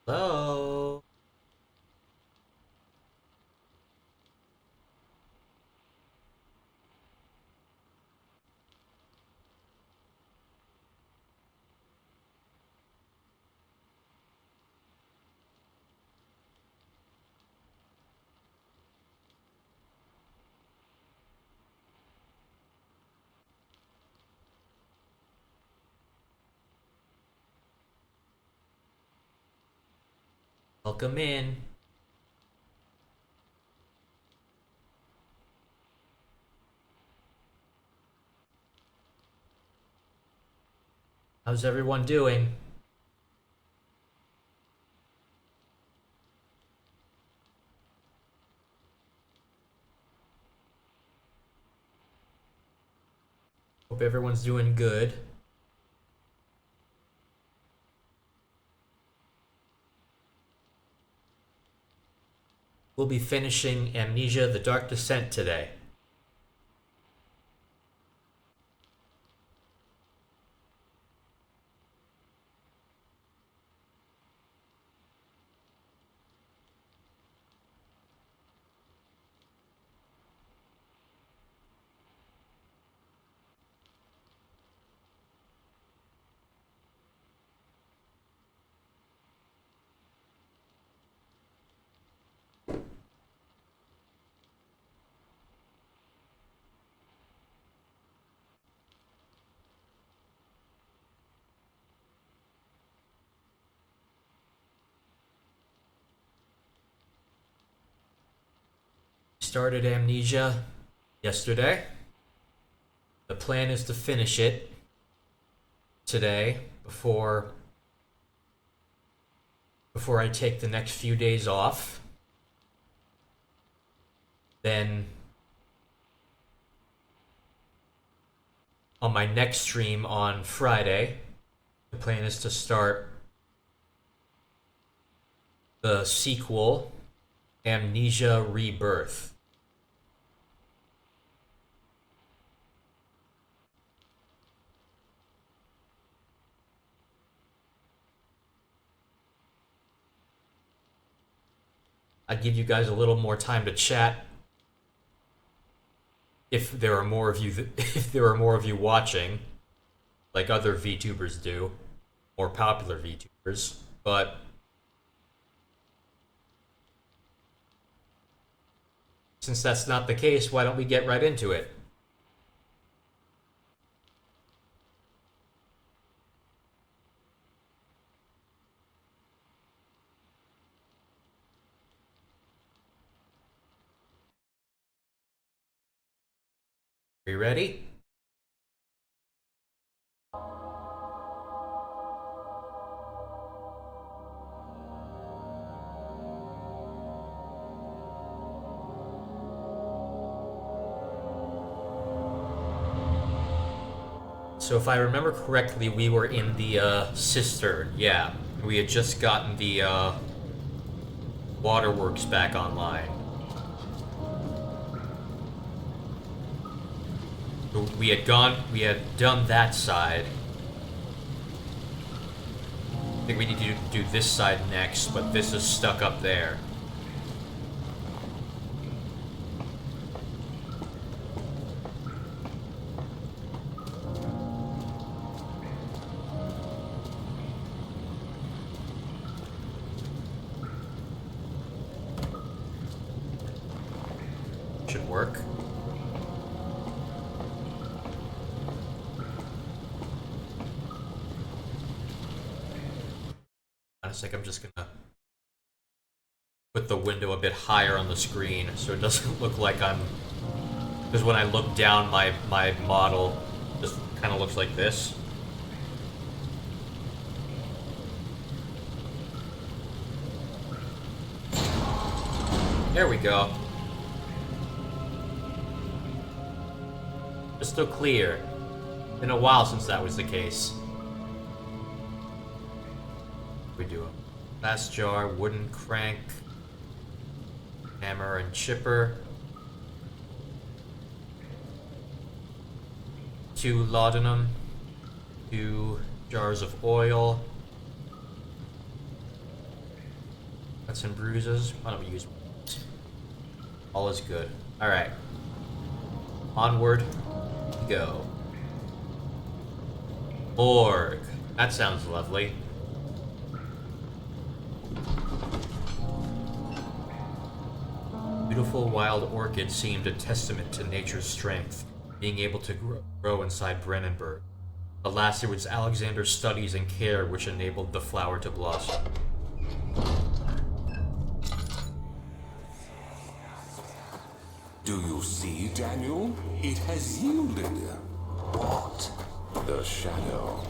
Hello. Welcome in. How's everyone doing? Hope everyone's doing good. We'll be finishing Amnesia: The Dark Descent today. Started Amnesia yesterday. The plan is to finish it today before I take the next few days off. Then on my next stream on Friday, the plan is to start the sequel, Amnesia Rebirth. I'd give you guys a little more time to chat if there are more of you if there are more of you watching, like other VTubers do, more popular VTubers. But since that's not the case, why don't we get right into it? Are you ready? So if I remember correctly, we were in the cistern. Yeah, we had just gotten the waterworks back online. We had done that side. I think we need to do this side next, but this is stuck up there. Should work. Honestly, I'm just gonna put the window a bit higher on the screen so it doesn't look like I'm... Because when I look down, my model just kind of looks like this. There we go. Crystal clear. Been a while since that was the case. We do a glass jar, wooden crank, hammer and chipper, 2 laudanum, 2 jars of oil, Cuts and bruises. Why don't we use all is good. Alright. Onward we go. Morgue. That sounds lovely. Beautiful wild orchid seemed a testament to nature's strength, being able to grow inside Brennenburg. Alas, it was Alexander's studies and care which enabled the flower to blossom. Do you see, Daniel? It has yielded. What? The shadow.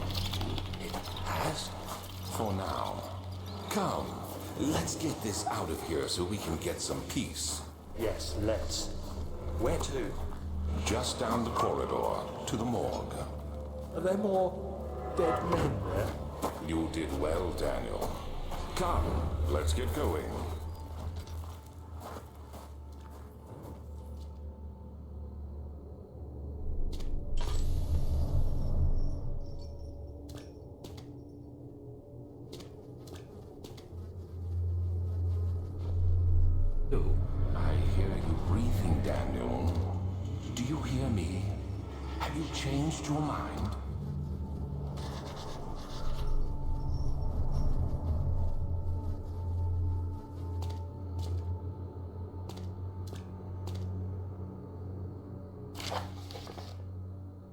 It has? For now. Come, let's get this out of here so we can get some peace. Yes, let's. Where to? Just down the corridor, to the morgue. Are there more dead men there? You did well, Daniel. Come, let's get going. I hear you breathing, Daniel. Do you hear me? Have you changed your mind?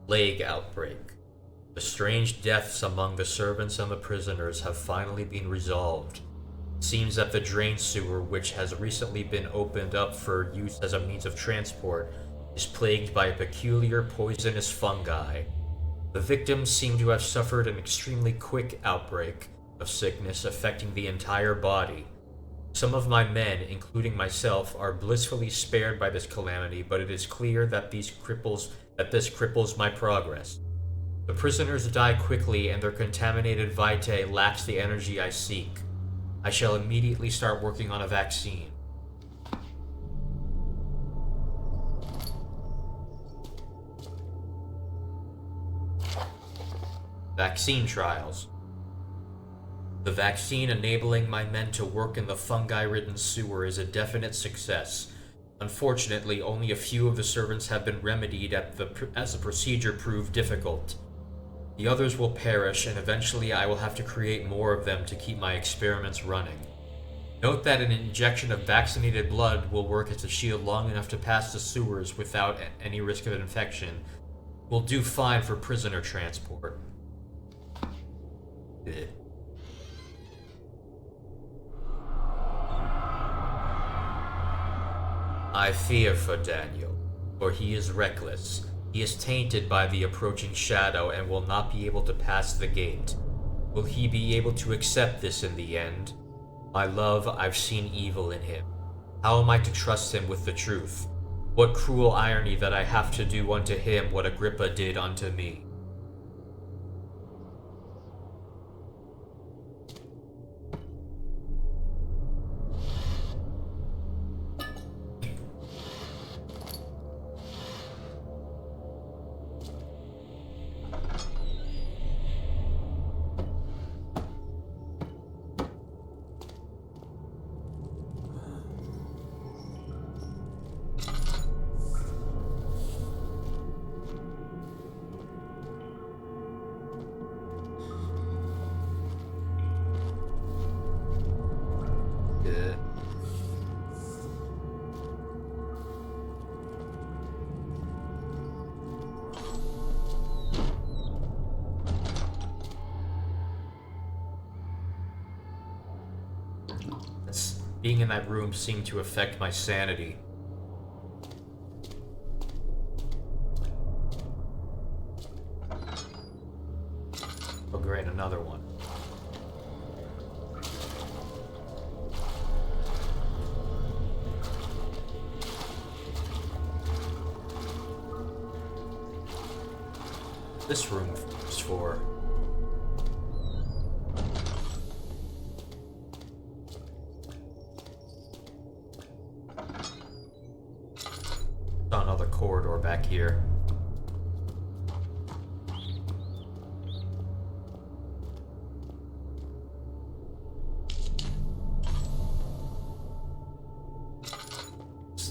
Plague outbreak. The strange deaths among the servants and the prisoners have finally been resolved. It seems that the drain sewer, which has recently been opened up for use as a means of transport, is plagued by a peculiar poisonous fungi. The victims seem to have suffered an extremely quick outbreak of sickness affecting the entire body. Some of my men, including myself, are blissfully spared by this calamity, but it is clear that this cripples my progress. The prisoners die quickly, and their contaminated vitae lacks the energy I seek. I shall immediately start working on a vaccine. Vaccine trials. The vaccine enabling my men to work in the fungi-ridden sewer is a definite success. Unfortunately, only a few of the servants have been remedied as the procedure proved difficult. The others will perish, and eventually I will have to create more of them to keep my experiments running. Note that an injection of vaccinated blood will work as a shield long enough to pass the sewers without any risk of infection. Will do fine for prisoner transport. Ugh. I fear for Daniel, for he is reckless. He is tainted by the approaching shadow and will not be able to pass the gate. Will he be able to accept this in the end? My love, I've seen evil in him. How am I to trust him with the truth? What cruel irony that I have to do unto him what Agrippa did unto me. Being in that room seemed to affect my sanity. Oh great, another one. This room is for... another corridor back here.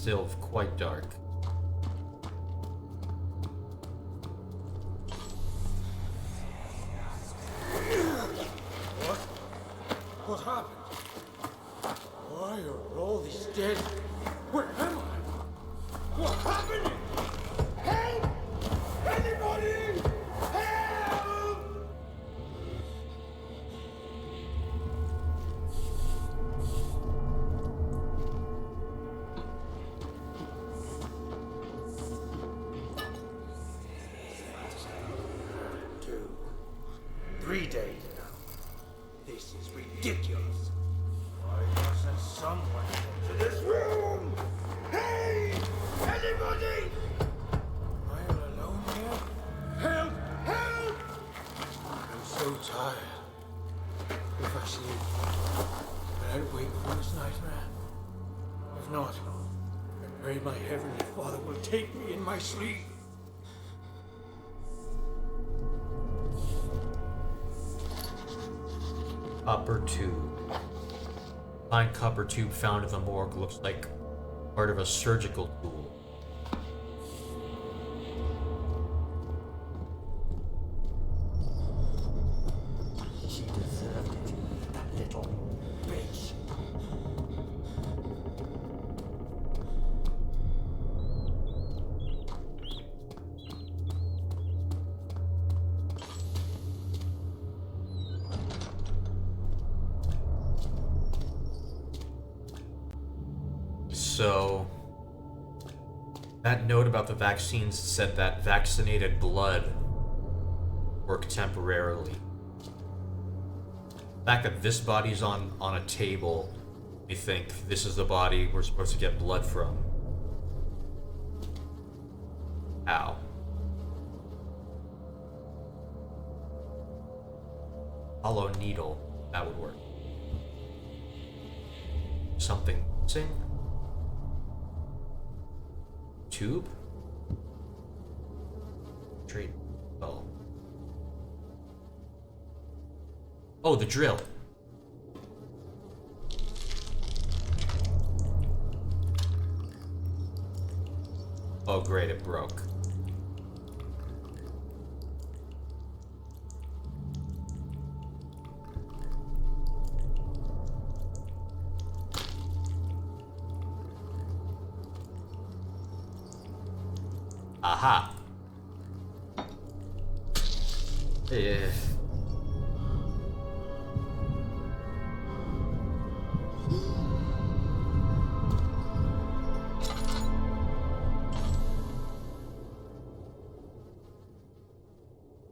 still quite dark. What happened? Why are all these dead? Where am I? What's happening? Help! Anybody! Help! Two, 3 days now. This is ridiculous. Why doesn't someone into this room? Hey! Anybody! Am I all alone here? Help! Help! I'm so tired. If I sleep, will I wake from this nightmare? If not, I pray my Heavenly Father will take me in my sleep. Copper tube. Fine copper tube found in the morgue looks like part of a surgical tool. She deserved it, that little bitch. So, that note about the vaccines said that vaccinated blood worked temporarily. The fact that this body's on a table, we think this is the body we're supposed to get blood from. Ow. Hollow needle, that would work. Something missing? Tube? Trade. Oh. Oh, the drill. Oh, great, it broke. Aha. Yeah.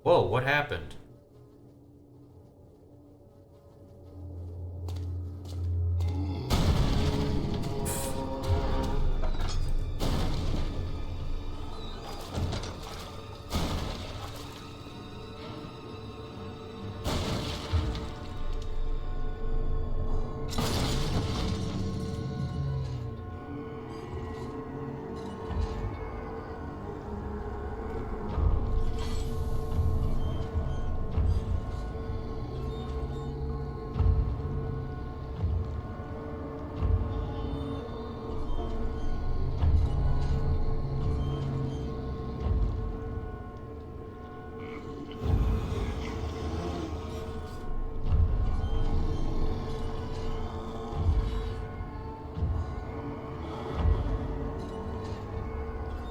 Whoa, what happened?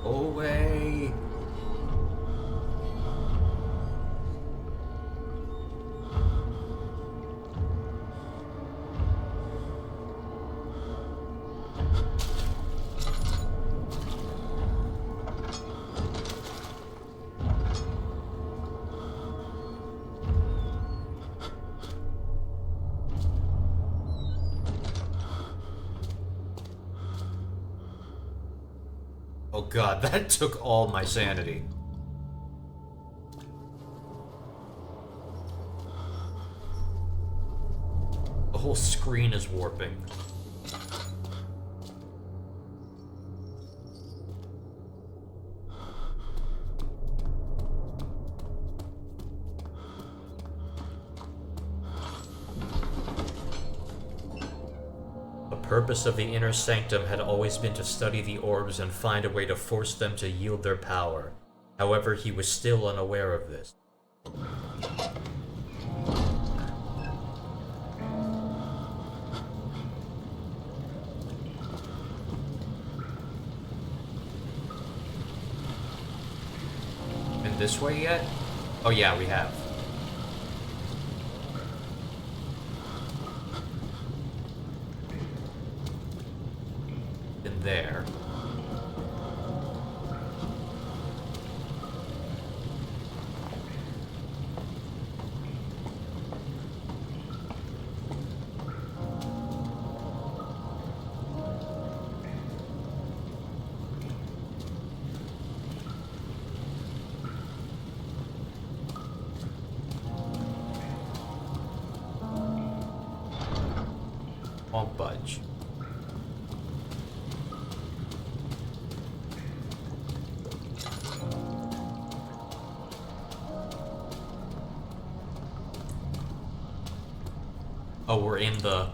Away. Oh god, that took all my sanity. The whole screen is warping. A purpose of the inner sanctum had always been to study the orbs and find a way to force them to yield their power. However, he was still unaware of this. Been this way yet? Oh yeah, we have. Been there. Won't budge. Oh, we're in the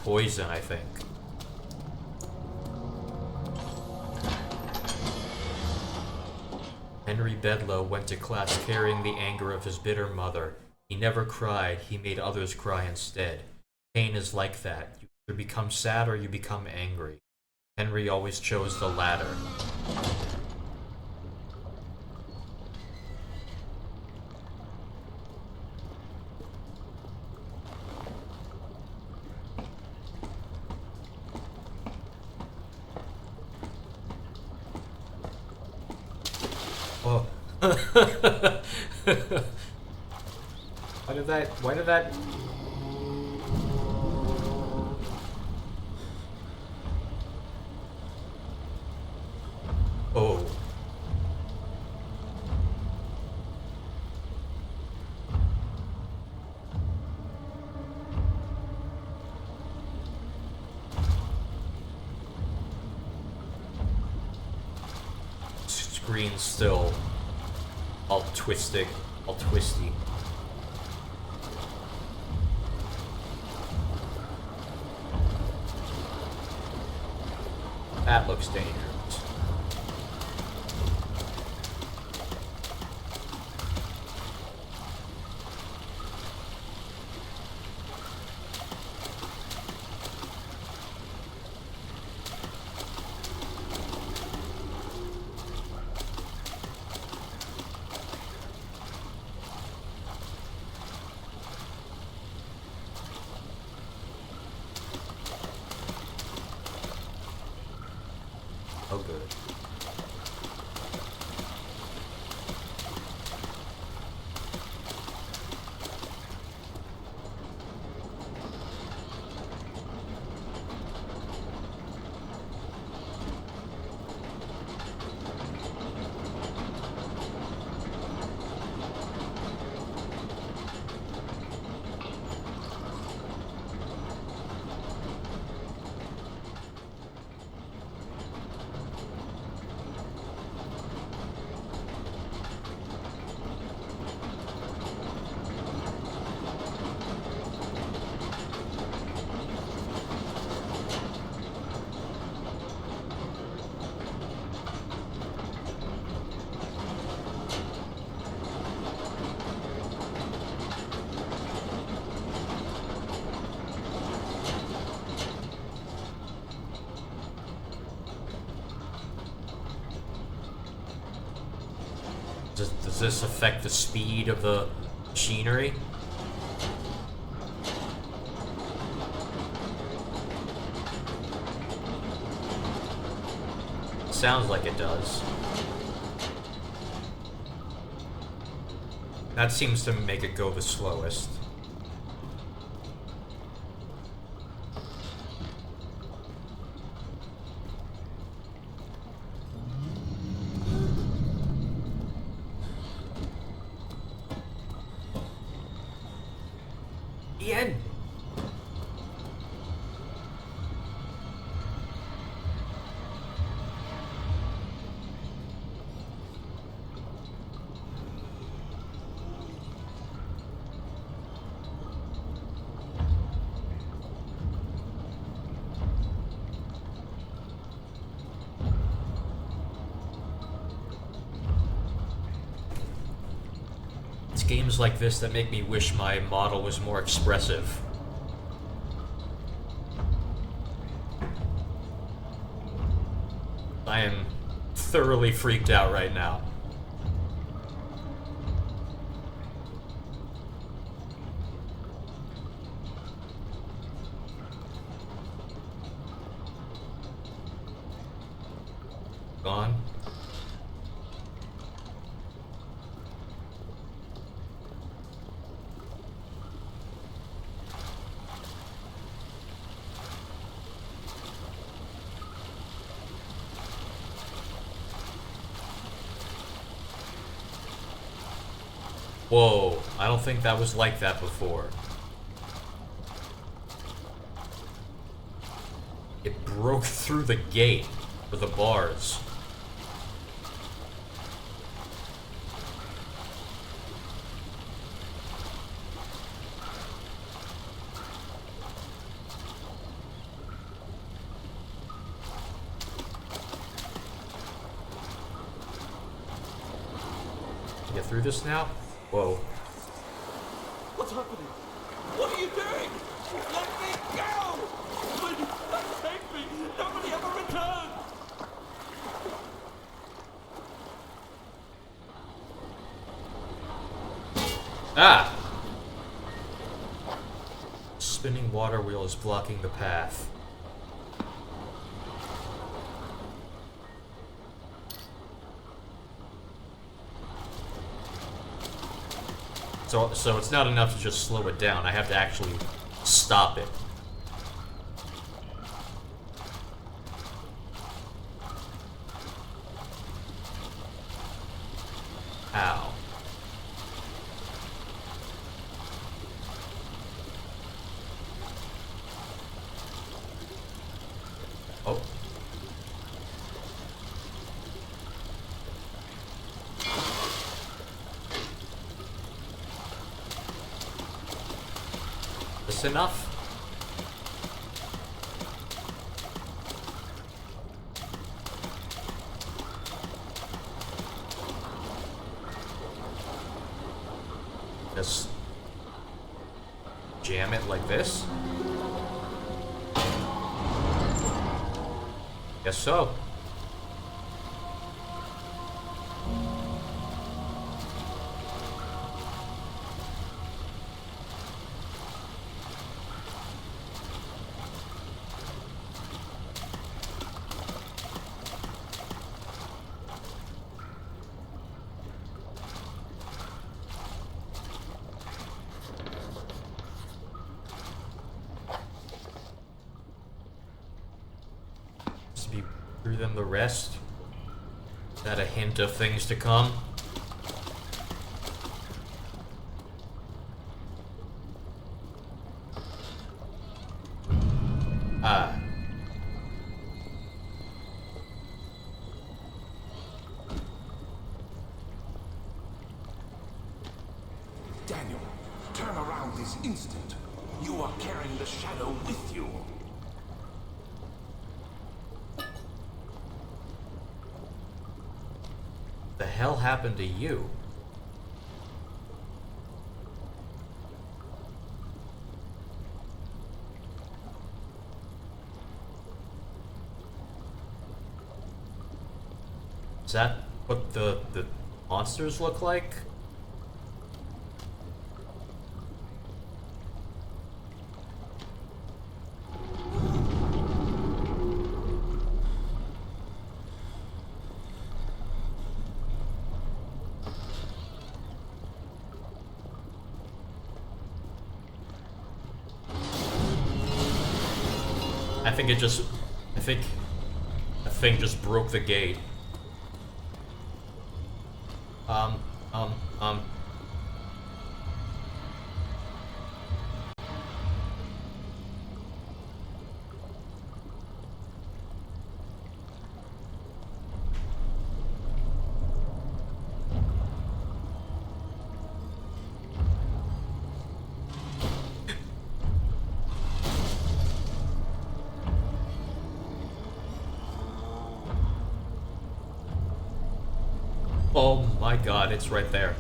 poison, I think. Henry Bedloe went to class carrying the anger of his bitter mother. He never cried, he made others cry instead. Pain is like that. You either become sad or you become angry. Henry always chose the latter. Oh. Why did that... Oh. Screen's still all twisty. That looks dangerous. Oh, good. Does this affect the speed of the machinery? Sounds like it does. That seems to make it go the slowest. Ian! games like this that make me wish my model was more expressive. I am thoroughly freaked out right now. Gone. Whoa, I don't think that was like that before. It broke through the gate for the bars. Get through this now? Whoa. What's happening? What are you doing? Let me go! Please, take me! Nobody ever return! Ah! Spinning water wheel is blocking the path. So it's not enough to just slow it down. I have to actually stop it. Ow. Oh. This enough? Just jam it like this? Guess so. Be through them the rest. Is that a hint of things to come? Ah. Daniel, turn around this instant. You are carrying the shadow with you. The hell happened to you? Is that what the monsters look like? I think a thing just broke the gate. Oh my god, it's right there.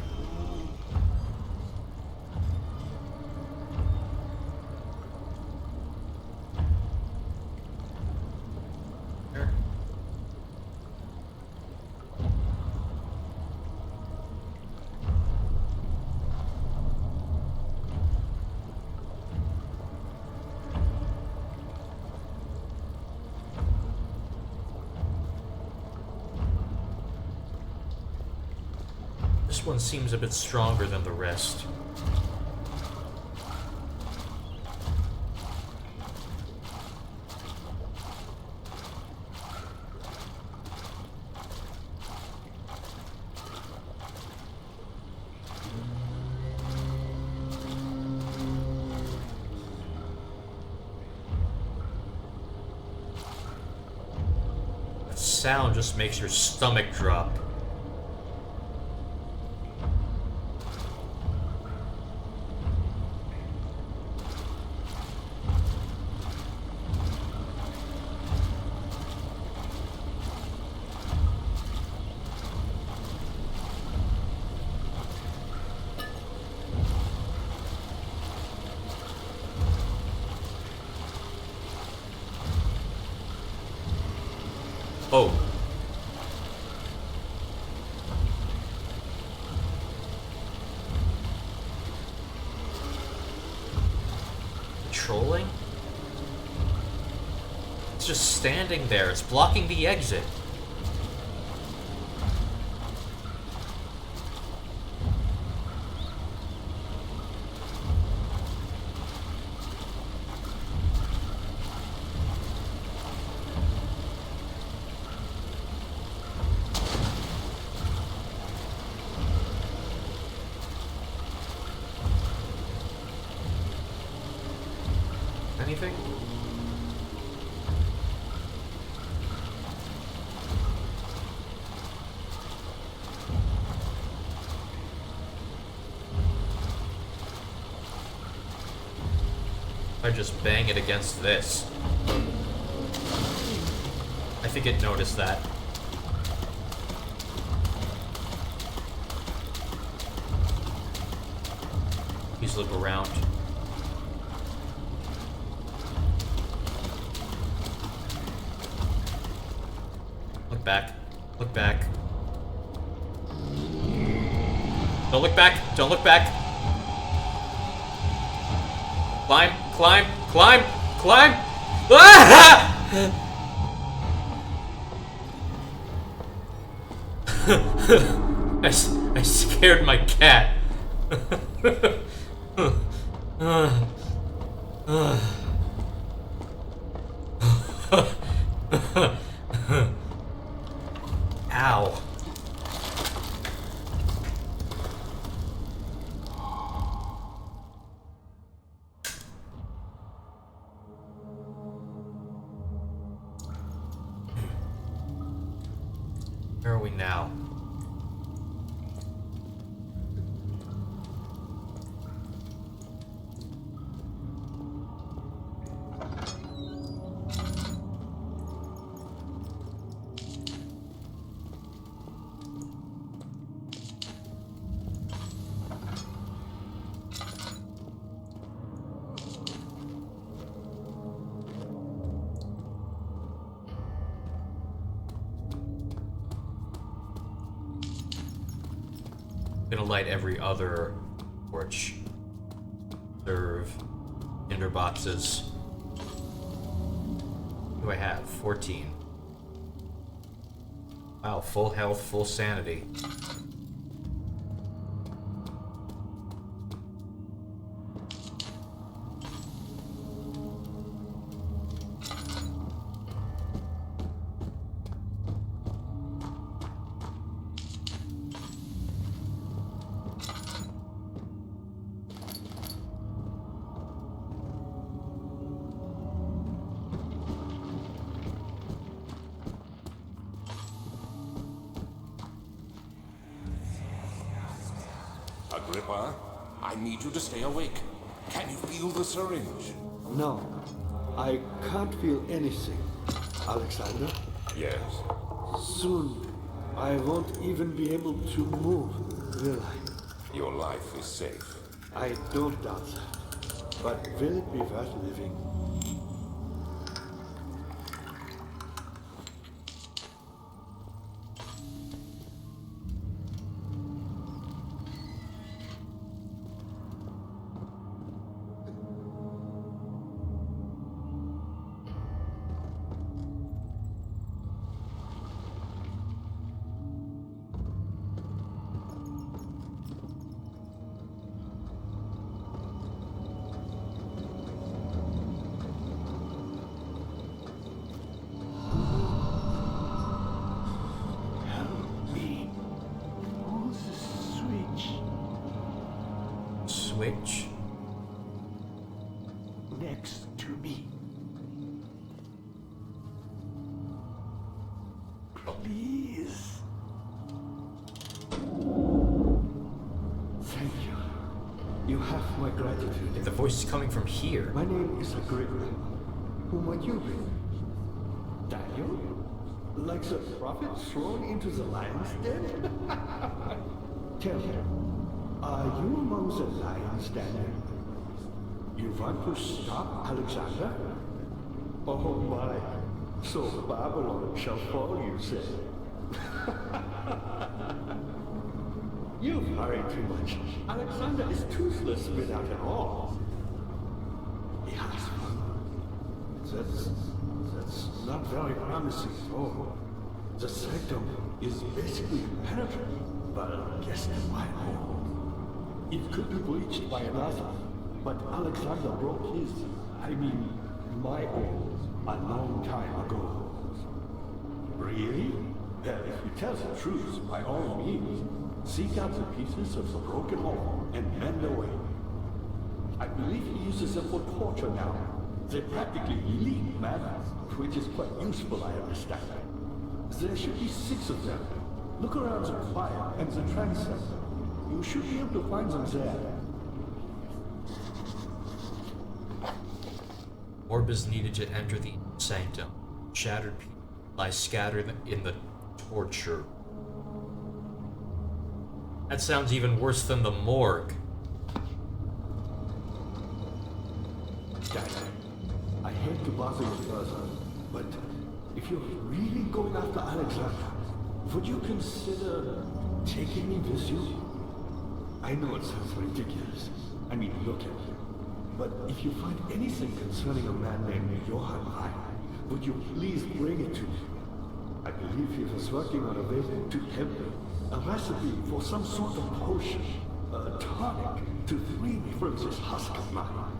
This one seems a bit stronger than the rest. That sound just makes your stomach drop. Oh. Patrolling? It's just standing there. It's blocking the exit. Anything? I just bang it against this. I think it noticed that. Please look around. Look back. Look back. Don't look back. Don't look back. Climb, climb, climb, climb. Ah! I scared my cat. Ow. Where are we now? Gonna light every other torch. Serve. Tinder boxes. What do I have? 14. Wow, full health, full sanity. Agrippa, I need you to stay awake. Can you feel the syringe? No, I can't feel anything. Alexander, Yes. soon I won't even be able to move, will I? Your life is safe. I don't doubt that. But will it be worth living? my gratitude. The voice is coming from here. My name is Agrippa. Who might you be? Daniel? Like the prophet thrown into the lion's den? Tell me, are you among the lions, Daniel? You want to stop Alexander? Oh my, so Babylon shall fall, you say? You've hurried too much. Alexander is toothless without an all. He has fun. That's not very promising at all. The sanctum is basically impenetrable, but guess why? It could be breached by another, but Alexander broke his, my own, a long time ago. Really? Well, if you tell the truth, by all means, seek out the pieces of the broken wall and mend away. I believe he uses them for torture now. They practically leak matter, which is quite useful, I understand. There should be 6 of them. Look around the choir and the transept. You should be able to find them there. Orb is needed to enter the sanctum. Shattered people lie scattered in the torture. That sounds even worse than the morgue. Daniel, I hate to bother you further, but if you're really going after Alexander, would you consider taking me with you? I know it sounds ridiculous. Look at me. But if you find anything concerning a man named Johann Reich, would you please bring it to me? I believe he was working on a way to help me. A recipe for some sort of potion, a tonic to free me from this husk of mine.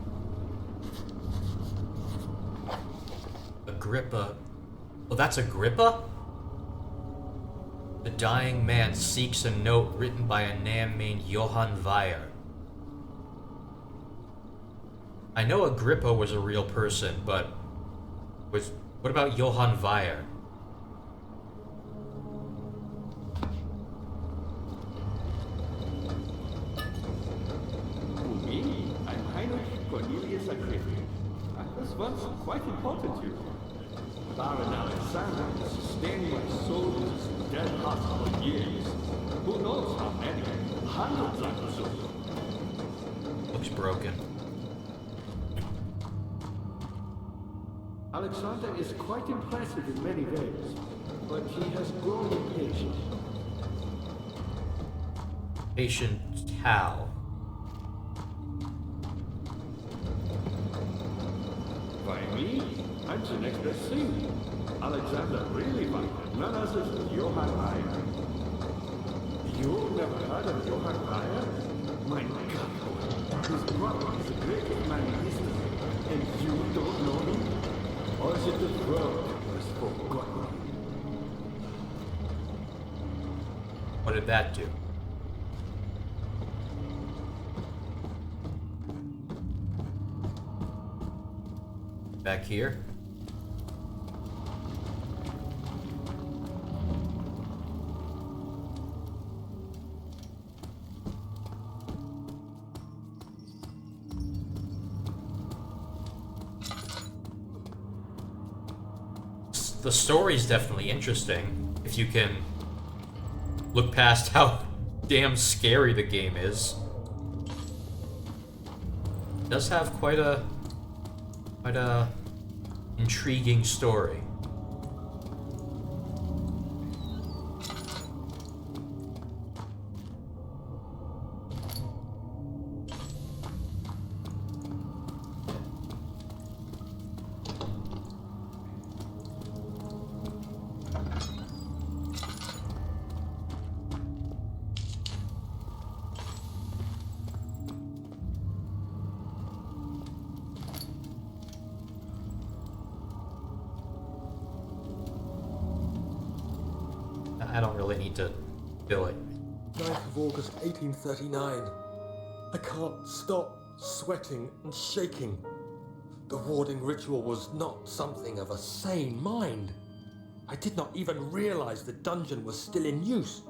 Agrippa. Oh, that's Agrippa? The dying man seeks a note written by a man named Johann Weyer. I know Agrippa was a real person, but what about Johann Weyer? Me? I'm Heinrich Cornelius Agrippa. I was once quite important to you. Baron Alexander sustained my soul in this dead heart for years. Who knows how many? Hundreds, I presume. Looks broken. Alexander is quite impressive in many ways, but he has grown impatient. Patient how? By me? I'm the next best thing. Alexander really wanted none other than Johann Reyer. You've never heard of Johann Reyer? My God, his brother is the greatest man in history, and you don't know him? Or is it the world that has forgotten him? What did that do? Back here? The story's definitely interesting, if you can look past how damn scary the game is. It does have quite a intriguing story. I don't really need to fill it. 9th of August 1839. I can't stop sweating and shaking. The warding ritual was not something of a sane mind. I did not even realize the dungeon was still in use.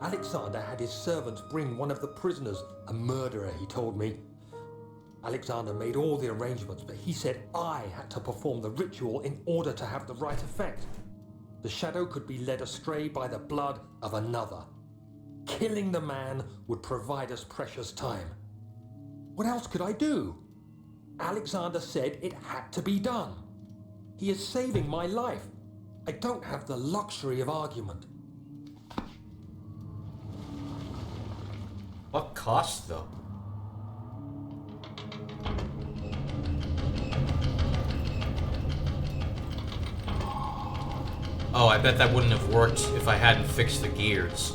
Alexander had his servants bring one of the prisoners, a murderer, he told me. Alexander made all the arrangements, but he said I had to perform the ritual in order to have the right effect. The shadow could be led astray by the blood of another. Killing the man would provide us precious time. What else could I do? Alexander said it had to be done. He is saving my life. I don't have the luxury of argument. What cost, though? Oh, I bet that wouldn't have worked if I hadn't fixed the gears.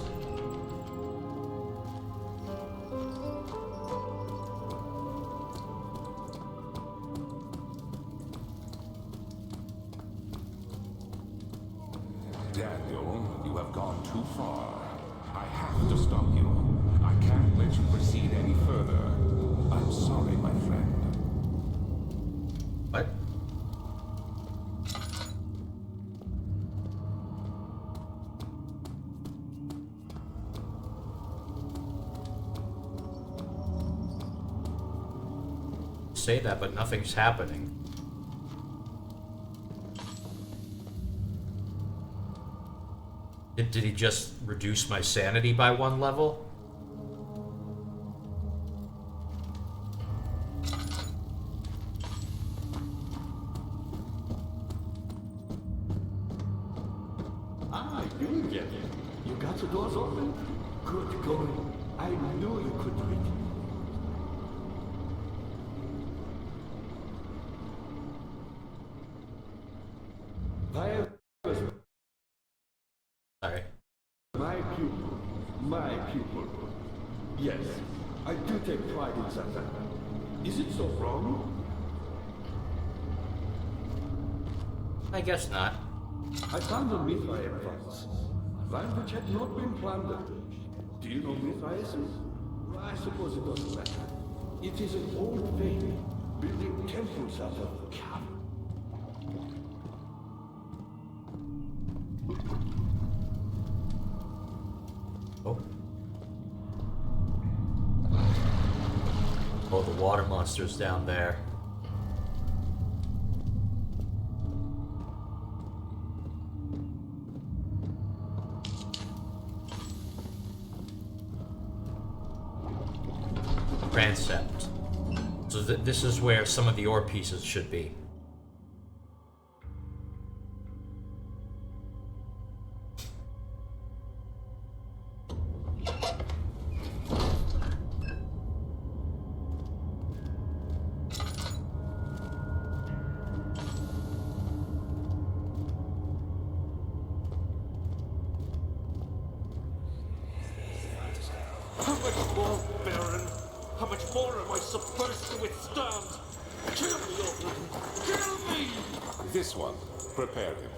Daniel, you have gone too far. I have to stop you. I can't let you proceed any further. I'm sorry, my friend. What? Say that, but nothing's happening. Did he just reduce my sanity by 1 level? Ah, you get it. You got the doors open? Good going. I knew you could do it. Sorry. My pupil. Yes, I do take pride in that. Is it so wrong? I guess not. I found a Mithraean once, land which had not been plundered. Do you know Mithraism? I suppose it doesn't matter. It is an old faith, building temples out of cattle. Oh. Oh, the water monster's down there. Transept. So this is where some of the ore pieces should be. How much more, Baron? How much more am I supposed to withstand? Kill me, Orphan! Kill me! This one. Prepare him.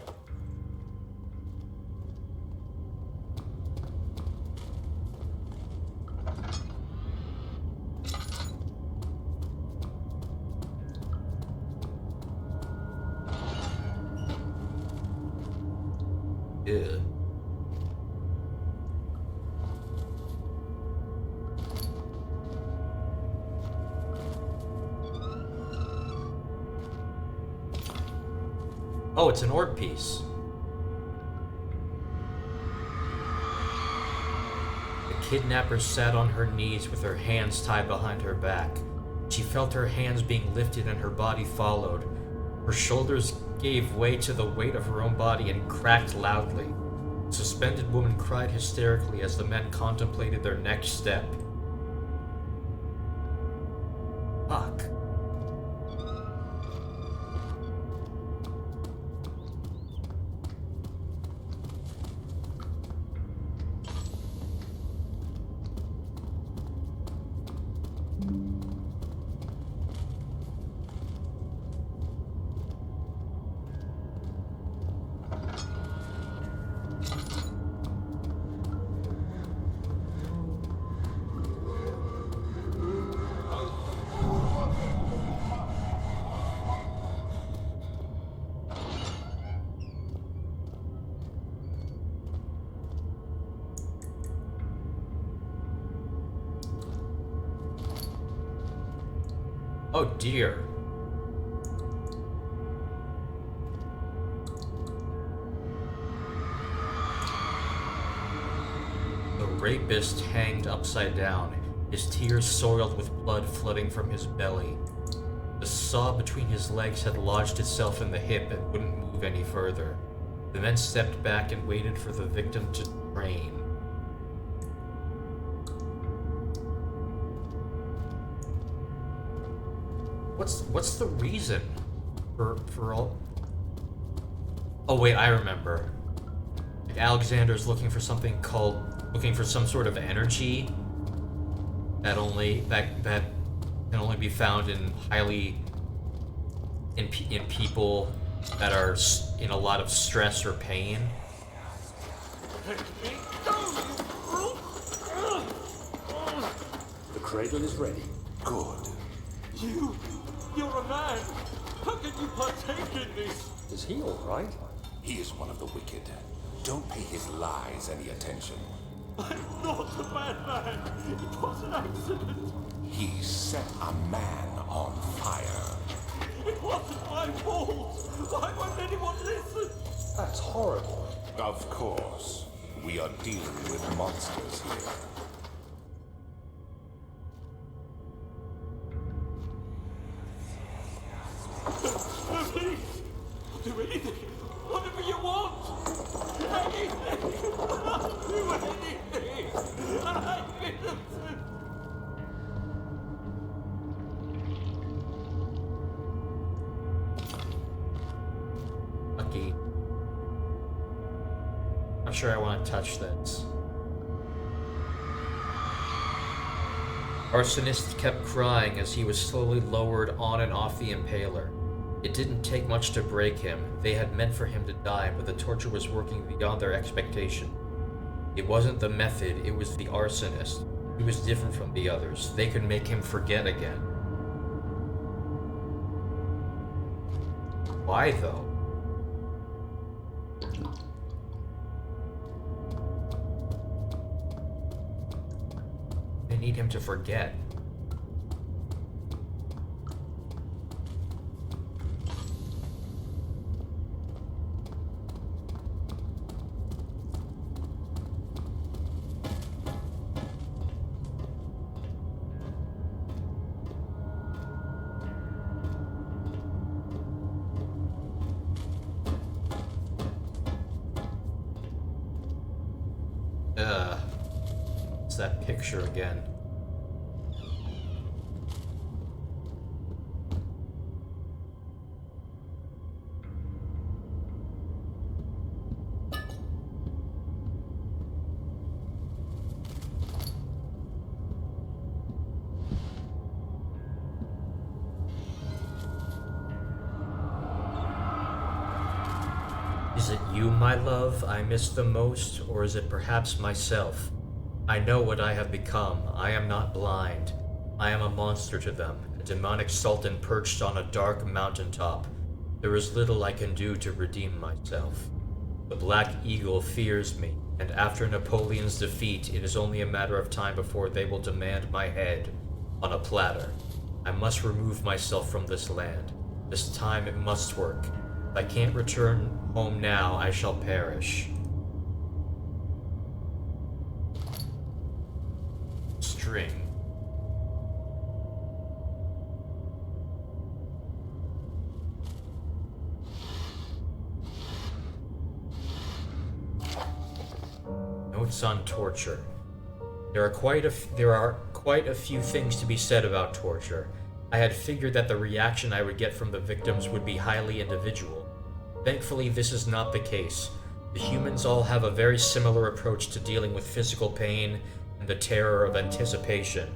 Ew. Oh, it's an orb piece. The kidnapper sat on her knees with her hands tied behind her back. She felt her hands being lifted and her body followed. Her shoulders gave way to the weight of her own body and cracked loudly. The suspended woman cried hysterically as the men contemplated their next step. Fuck. Oh dear. The rapist hanged upside down, his tears soiled with blood flooding from his belly. The saw between his legs had lodged itself in the hip and wouldn't move any further. The men stepped back and waited for the victim to drain. What's the reason for all? Oh wait, I remember. Like Alexander's looking for some sort of energy that can only be found in people that are in a lot of stress or pain. The cradle is ready. Good. You're a man. How can you partake in this? Is he all right? He is one of the wicked. Don't pay his lies any attention. I'm not a bad man. It was an accident. He set a man on fire. It wasn't my fault. Why won't anyone listen? That's horrible. Of course. We are dealing with monsters here. Please, I'll do anything. Whatever you want. Anything. I'll do anything. I'm innocent. Lucky. Not sure I want to touch this. Arsonist kept crying as he was slowly lowered on and off the impaler. It didn't take much to break him. They had meant for him to die, but the torture was working beyond their expectation. It wasn't the method, it was the arsonist. He was different from the others. They could make him forget again. Why, though? They need him to forget. It's that picture again. Is it you, my love, I miss the most, or is it perhaps myself? I know what I have become. I am not blind. I am a monster to them, a demonic sultan perched on a dark mountaintop. There is little I can do to redeem myself. The Black Eagle fears me, and after Napoleon's defeat, it is only a matter of time before they will demand my head on a platter. I must remove myself from this land. This time it must work. If I can't return home now, I shall perish. String. Notes on torture. There are quite a few things to be said about torture. I had figured that the reaction I would get from the victims would be highly individual. Thankfully, this is not the case. The humans all have a very similar approach to dealing with physical pain and the terror of anticipation.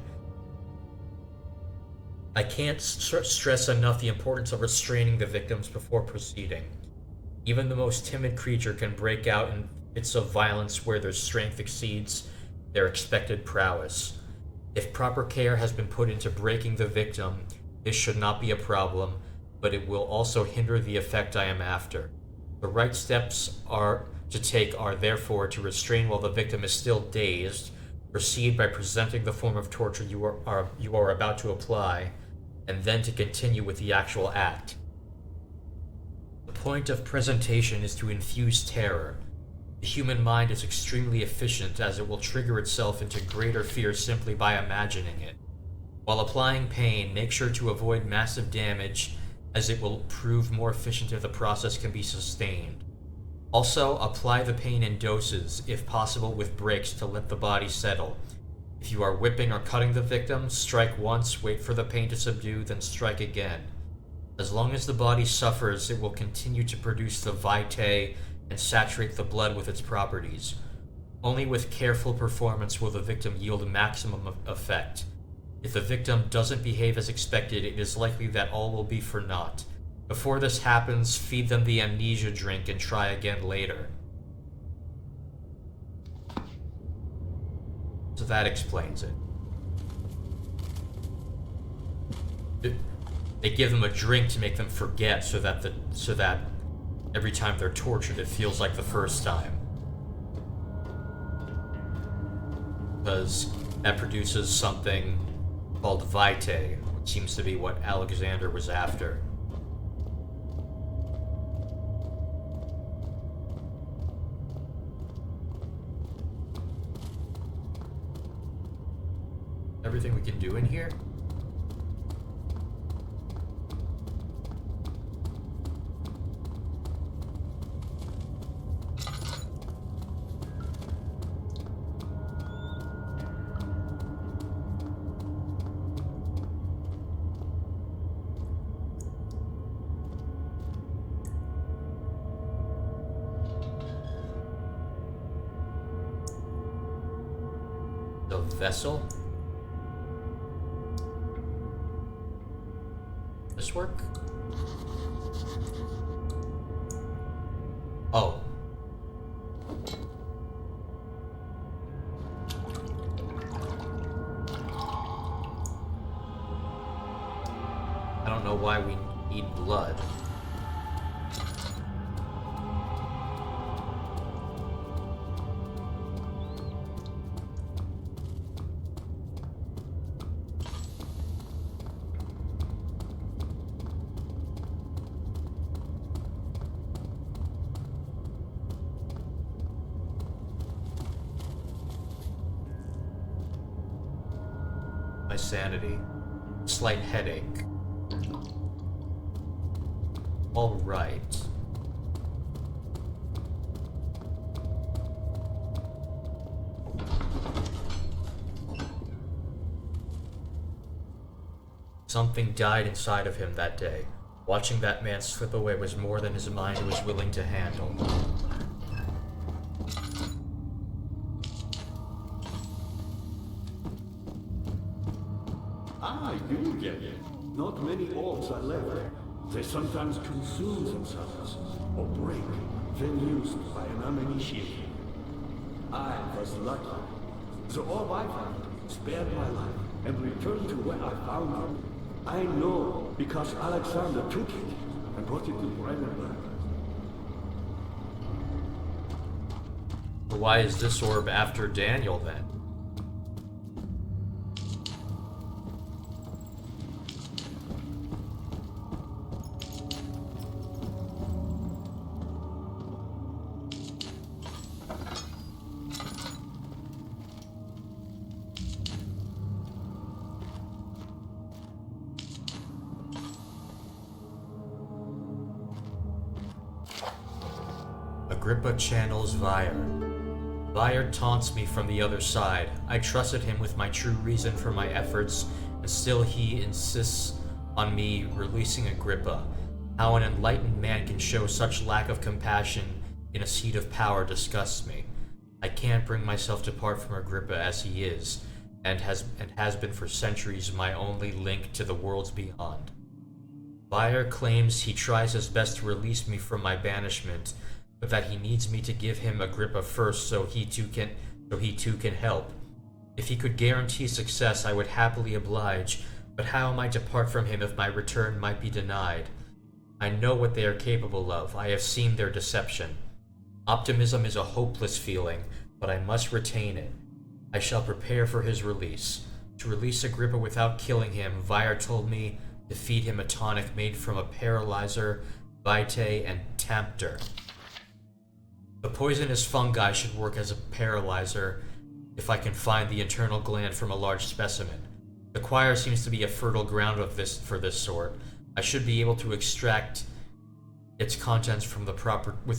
I can't stress enough the importance of restraining the victims before proceeding. Even the most timid creature can break out in fits of violence where their strength exceeds their expected prowess. If proper care has been put into breaking the victim, this should not be a problem, but it will also hinder the effect I am after. The right steps to take are therefore to restrain while the victim is still dazed, proceed by presenting the form of torture you are about to apply, and then to continue with the actual act. The point of presentation is to infuse terror. The human mind is extremely efficient, as it will trigger itself into greater fear simply by imagining it. While applying pain, make sure to avoid massive damage, as it will prove more efficient if the process can be sustained. Also, apply the pain in doses, if possible with breaks to let the body settle. If you are whipping or cutting the victim, strike once, wait for the pain to subdue, then strike again. As long as the body suffers, it will continue to produce the vitae and saturate the blood with its properties. Only with careful performance will the victim yield maximum effect. If the victim doesn't behave as expected, it is likely that all will be for naught. Before this happens, feed them the amnesia drink and try again later. So that explains it. They give them a drink to make them forget, so that every time they're tortured, it feels like the first time. Because that produces something called vitae, which seems to be what Alexander was after. Everything we can do in here? The vessel? This work? Oh. I don't know why we need blood. My sanity. Slight headache. All right. Something died inside of him that day. Watching that man slip away was more than his mind was willing to handle. I do get it. Not many orbs are left. They sometimes consume themselves, or break, then used by an Amnesia. I was lucky. The orb I found spared my life and returned to where I found it. I know because Alexander took it and brought it to Brandenburg. Why is this orb after Daniel then? Agrippa channels Vyre. Vyre taunts me from the other side. I trusted him with my true reason for my efforts, and still he insists on me releasing Agrippa. How an enlightened man can show such lack of compassion in a seat of power disgusts me. I can't bring myself to part from Agrippa as he is, and has been for centuries my only link to the worlds beyond. Vyre claims he tries his best to release me from my banishment, but that he needs me to give him Agrippa first so he too can help. If he could guarantee success, I would happily oblige, but how am I to part from him if my return might be denied? I know what they are capable of. I have seen their deception. Optimism is a hopeless feeling, but I must retain it. I shall prepare for his release. To release Agrippa without killing him, Vyre told me To feed him a tonic made from a paralyzer, vitae, and tempter. The poisonous fungi should work as a paralyzer if I can find the internal gland from a large specimen. The choir seems to be a fertile ground for this sort. I should be able to extract its contents with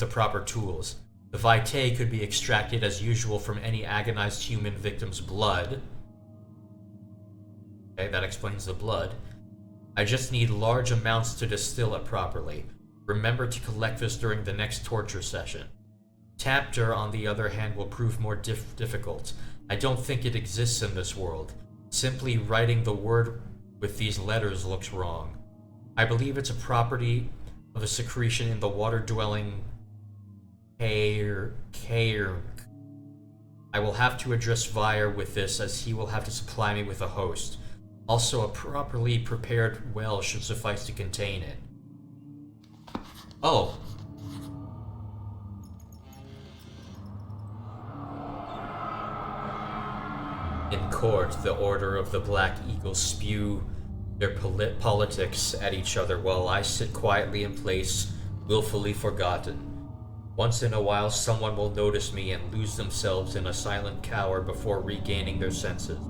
the proper tools. The vitae could be extracted as usual from any agonized human victim's blood. Okay, that explains the blood. I just need large amounts to distill it properly. Remember to collect this during the next torture session. Tapter, on the other hand, will prove more difficult. I don't think it exists in this world. Simply writing the word with these letters looks wrong. I believe it's a property of a secretion in the water-dwelling Cairn. I will have to address Vire with this, as he will have to supply me with a host. Also, a properly prepared well should suffice to contain it. Oh. In court, the Order of the Black Eagle spew their politics at each other while I sit quietly in place, willfully forgotten. Once in a while, someone will notice me and lose themselves in a silent cower before regaining their senses.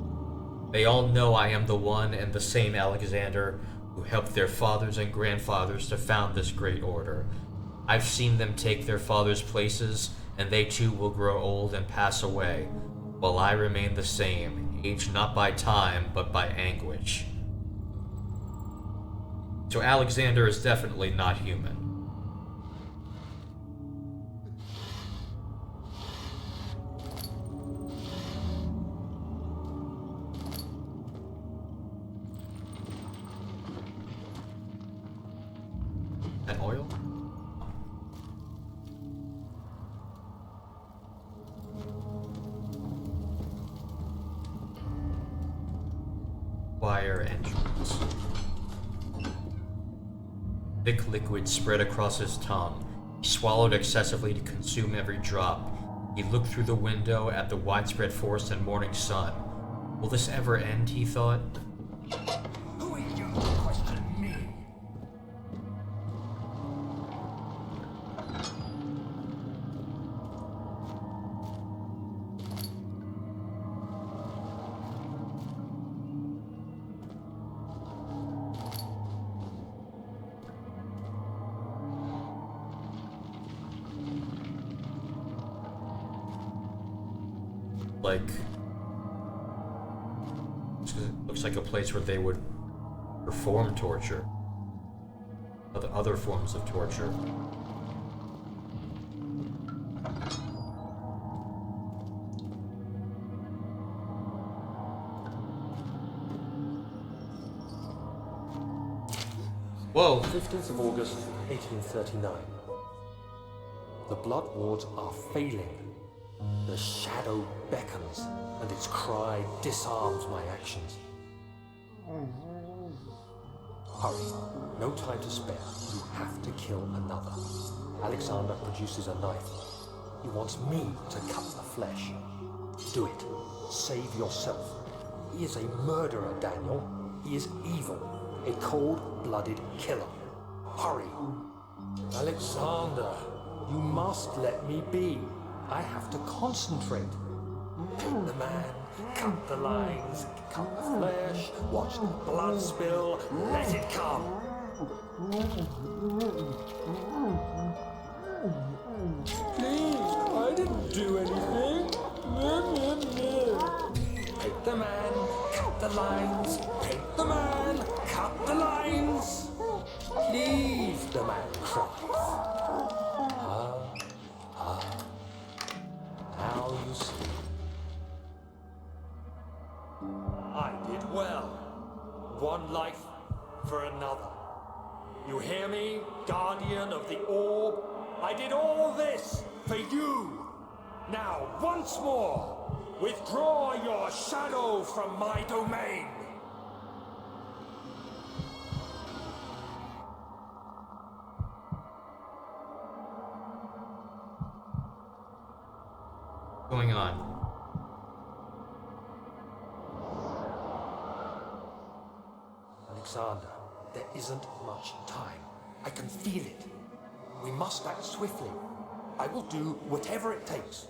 They all know I am the one and the same Alexander who helped their fathers and grandfathers to found this great order. I've seen them take their fathers' places, and they too will grow old and pass away, while I remain the same, aged not by time, but by anguish. So Alexander is definitely not human. That oil? Wire entrance. Thick liquid spread across his tongue. He swallowed excessively to consume every drop. He looked through the window at the widespread forest and morning sun. Will this ever end, he thought? Who are you to question me? Like, looks like a place where they would perform torture. Other forms of torture. Whoa! 15th of August, 1839. The blood wards are failing. The shadow beckons, and its cry disarms my actions. Hurry, no time to spare. You have to kill another. Alexander produces a knife. He wants me to cut the flesh. Do it. Save yourself. He is a murderer, Daniel. He is evil. A cold-blooded killer. Hurry. Alexander, you must let me be. I have to concentrate. Pick the man, cut the lines, cut the flesh, watch the blood spill, let it come. Please, I didn't do anything. Pick the man, cut the lines, pick the man, cut the lines. Please, the man cries. Now you see. I did well. One life for another. You hear me, guardian of the orb? I did all this for you. Now, once more, withdraw your shadow from my domain. Going on? Alexander, There isn't much time. I can feel it. We must act swiftly. I will do whatever it takes.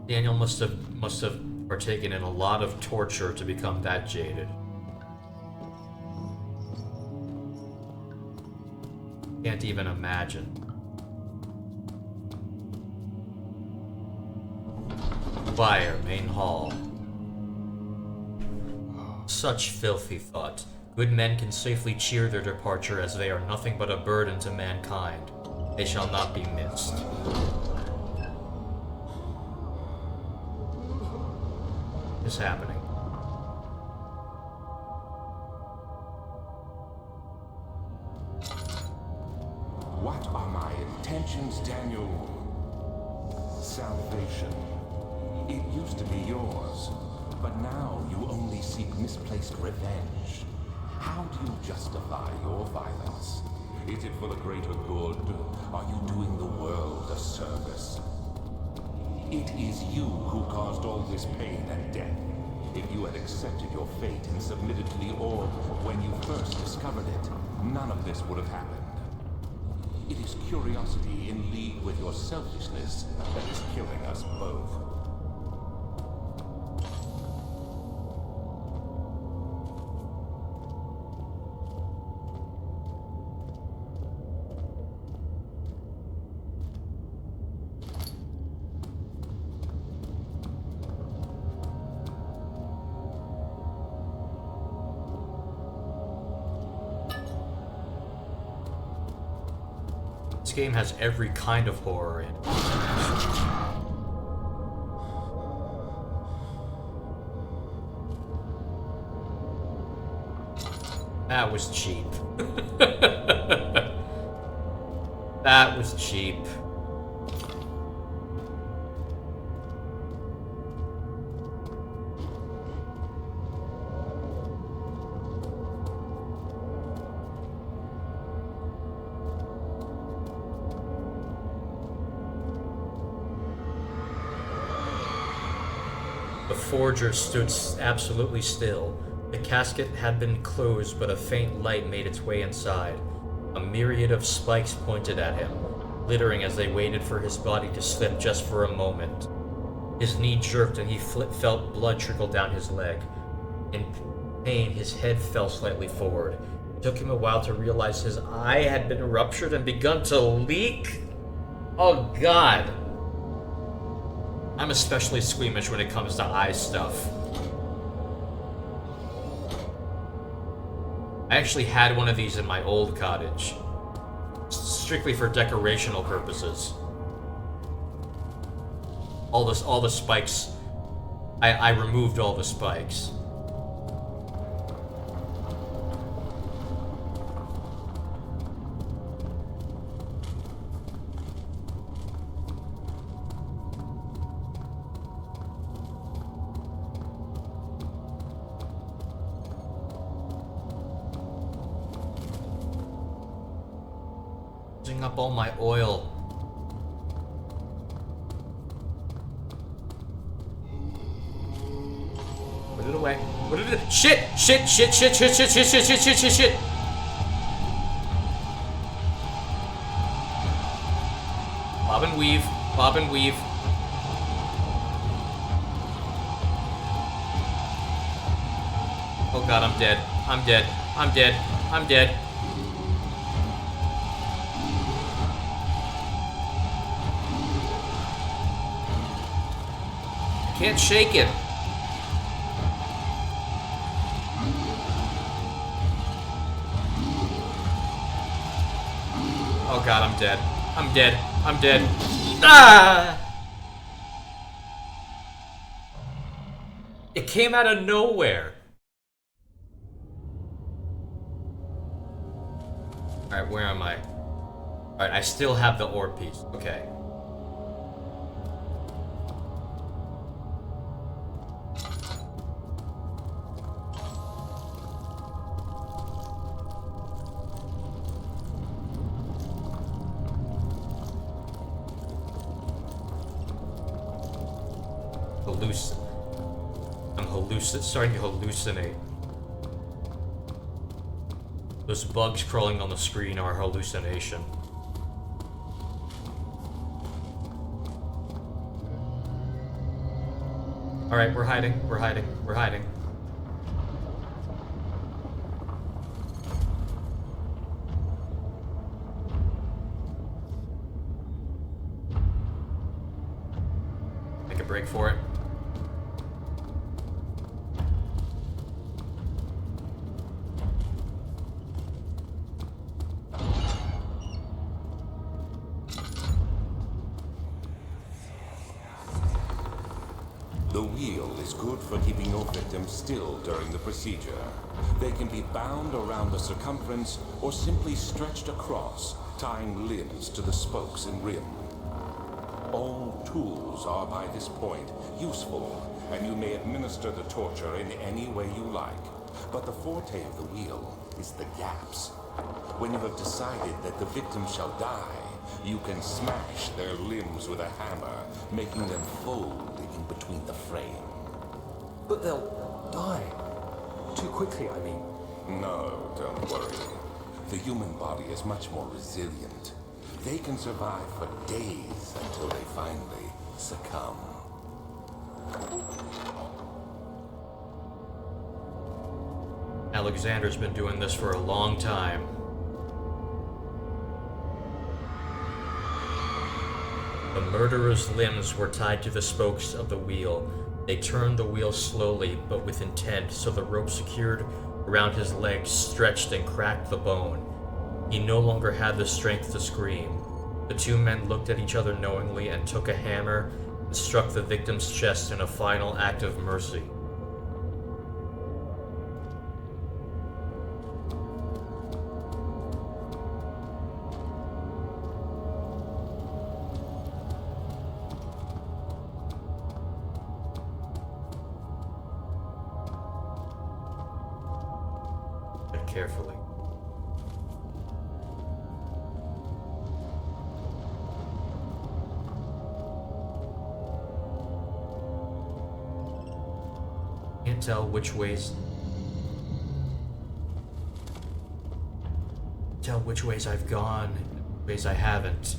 Daniel must have partaken in a lot of torture to become that jaded. Can't even imagine. Fire, main hall. Such filthy thought. Good men can safely cheer their departure, as they are nothing but a burden to mankind. They shall not be missed. What is happening? What are my intentions, Daniel? Salvation. It used to be yours, but now you only seek misplaced revenge. How do you justify your violence? Is it for the greater good? Are you doing the world a service? It is you who caused all this pain and death. If you had accepted your fate and submitted to the orb when you first discovered it, none of this would have happened. It is curiosity in league with your selfishness that is killing us both. This game has every kind of horror in it. That was cheap. That was cheap. The forger stood absolutely still. The casket had been closed, but a faint light made its way inside. A myriad of spikes pointed at him, glittering as they waited for his body to slip just for a moment. His knee jerked and he felt blood trickle down his leg. In pain, his head fell slightly forward. It took him a while to realize his eye had been ruptured and begun to leak. Oh God. I'm especially squeamish when it comes to eye stuff. I actually had one of these in my old cottage. Strictly for decorational purposes. All the spikes. I removed all the spikes. Using up all my oil. Put it away. Put it. Shit! Shit! Shit! Shit! Shit! Shit! Shit! Shit! Shit! Shit! Shit! Shit! Bob and weave. Bob and weave. Oh God! I'm dead. I'm dead. I'm dead. I'm dead. Can't shake it. Oh God, I'm dead. I'm dead. I'm dead. Ah! It came out of nowhere. Alright, where am I? Alright, I still have the orb piece. Okay. starting to hallucinate. Those bugs crawling on the screen are a hallucination. Alright, we're hiding. Make a break for it. The wheel is good for keeping your victims still during the procedure. They can be bound around the circumference or simply stretched across, tying limbs to the spokes and rim. All tools are by this point useful, and you may administer the torture in any way you like. But the forte of the wheel is the gaps. When you have decided that the victim shall die, you can smash their limbs with a hammer, making them fold in between the frame. But they'll die. Too quickly, I mean. No, don't worry. The human body is much more resilient. They can survive for days until they finally succumb. Alexander's been doing this for a long time. The murderer's limbs were tied to the spokes of the wheel. They turned the wheel slowly, but with intent, so the rope secured around his legs stretched and cracked the bone. He no longer had the strength to scream. The two men looked at each other knowingly and took a hammer and struck the victim's chest in a final act of mercy. Carefully. Can't tell which ways I've gone, ways I haven't.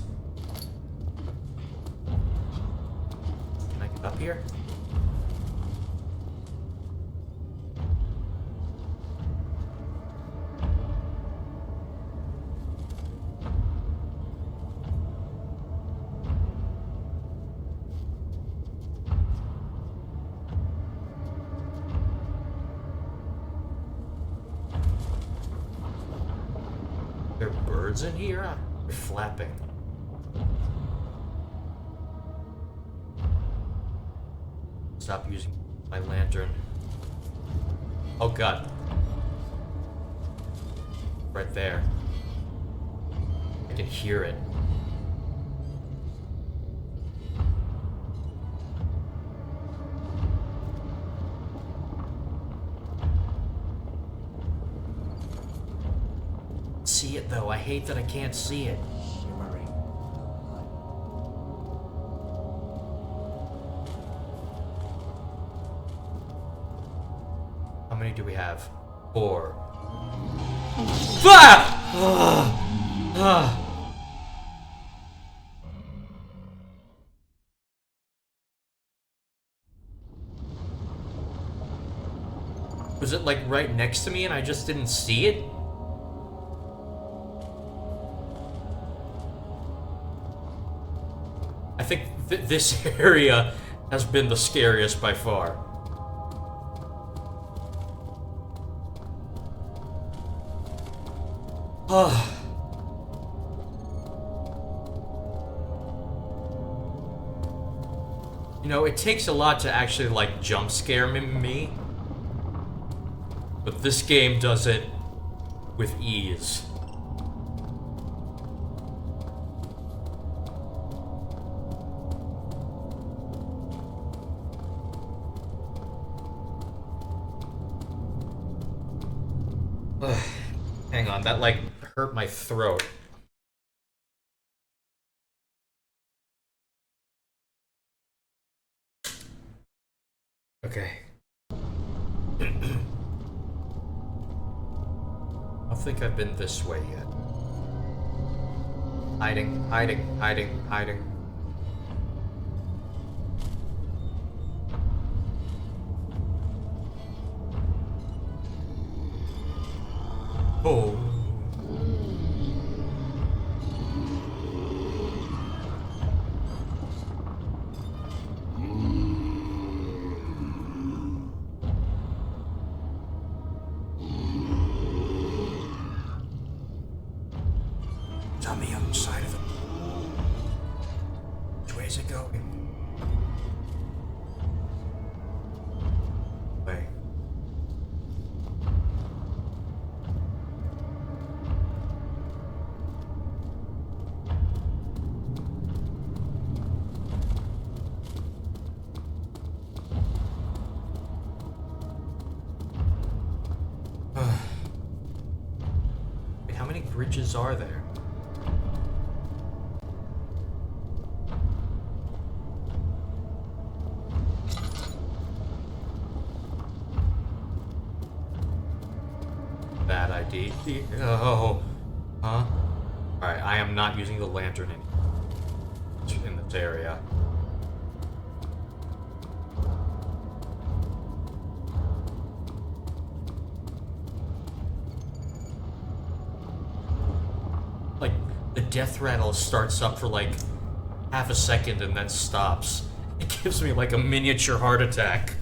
Can I get up here? In here? They're flapping. Stop using my lantern. Oh god. Right there. I can hear it. See it though. I hate that I can't see it. Shimmering. How many do we have? 4. Ah! Was it like right next to me and I just didn't see it? I think this area has been the scariest by far. You know, it takes a lot to actually, like, jump scare me. But this game does it with ease. Hang on, that like hurt my throat. Okay. I don't think I've been this way yet. Hiding, hiding, hiding, hiding. Oh. It's on the other side of it. Which way is it going? Wait. Wait, how many bridges are there? Bad ID. Oh. Huh? Alright, I am not using the lantern in this area. Like, the death rattle starts up for like half a second and then stops. It gives me like a miniature heart attack.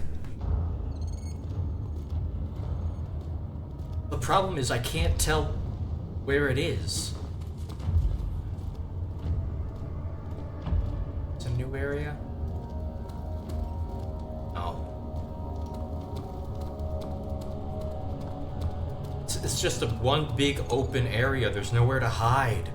The problem is I can't tell where it is. It's a new area? No. It's just a one big open area. There's nowhere to hide.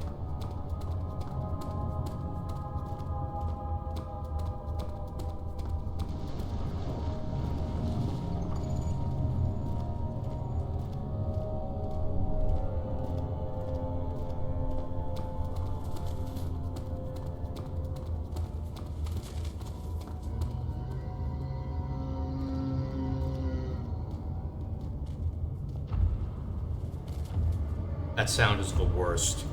That sound is the worst.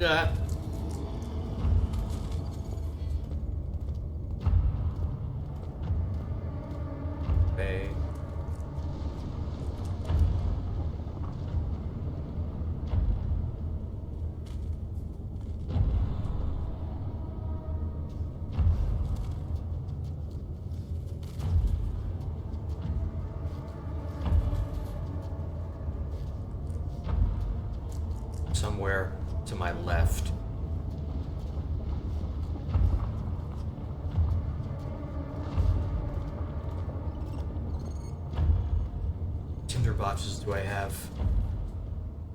Yeah. Okay. Somewhere to my left. Tinder boxes do I have?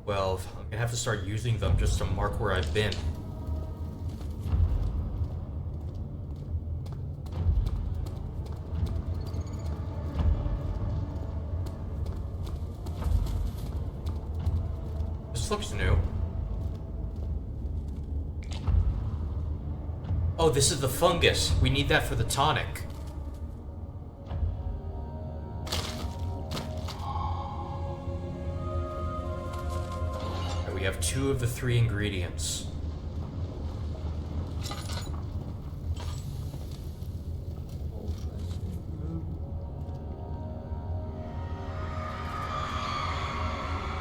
12. I'm gonna have to start using them just to mark where I've been. This looks new. Oh, this is the fungus. We need that for the tonic. Alright, we have 2 of the 3 ingredients.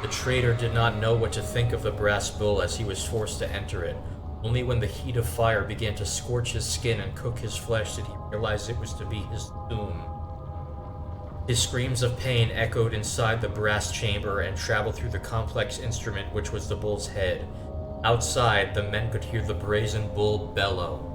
The traitor did not know what to think of the brass bull as he was forced to enter it. Only when the heat of fire began to scorch his skin and cook his flesh did he realize it was to be his doom. His screams of pain echoed inside the brass chamber and traveled through the complex instrument which was the bull's head. Outside, the men could hear the brazen bull bellow.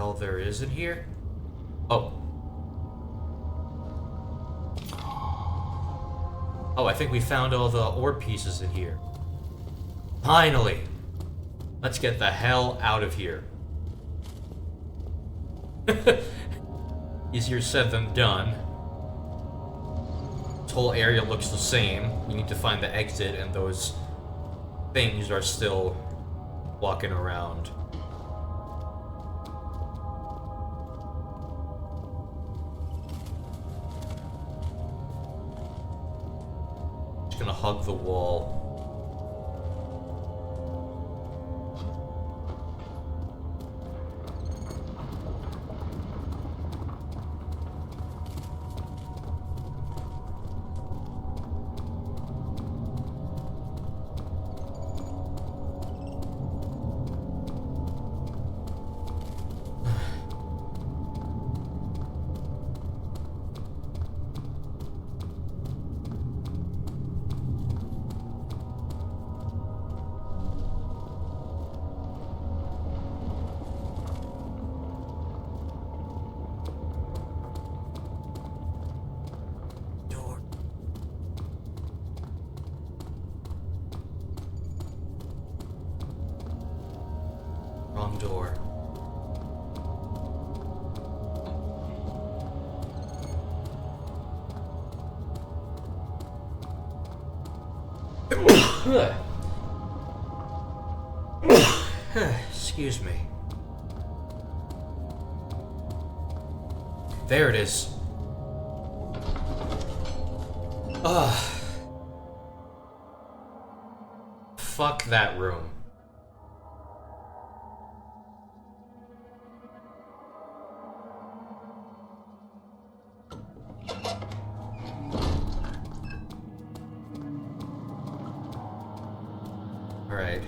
hell there is in here? Oh. Oh, I think we found all the ore pieces in here. Finally! Let's get the hell out of here. Easier said than done. This whole area looks the same. We need to find the exit, and those things are still walking around. Just gonna hug the wall. Wrong door. Excuse me. There it is. Fuck that room. Alright.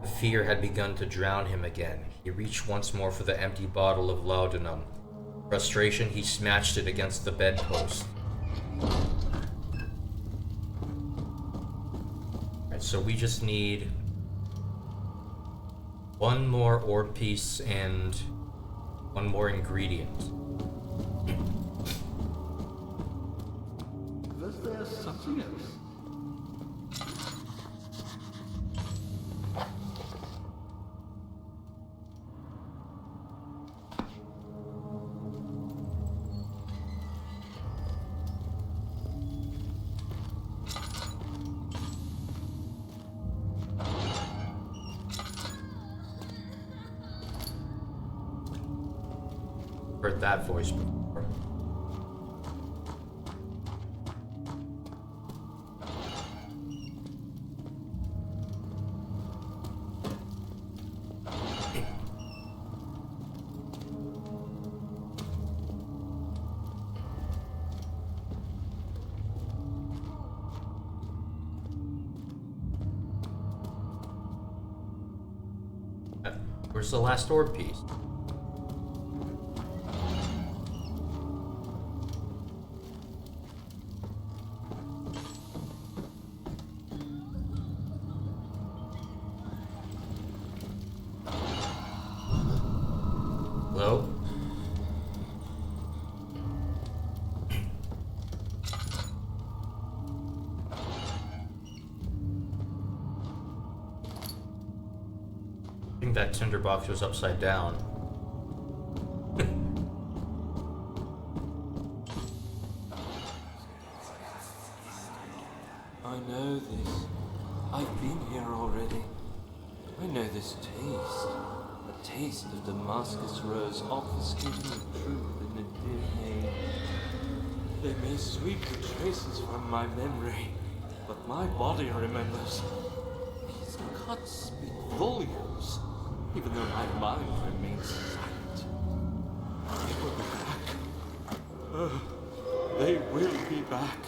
The fear had begun to drown him again. He reached once more for the empty bottle of laudanum. Frustration, he smashed it against the bedpost. Alright, so we just need one more ore piece and one more ingredient. Was there something else? Heard that voice before. Where's the last ore piece? Hello? I think that tinderbox was upside down. I know this. I've been here already. I know this taste. A taste of Damascus rose obfuscating the truth in the dim haze. They may sweep the traces from my memory, but my body remembers. These cuts speak volumes, even though my mind remains silent. They will be back. They will be back.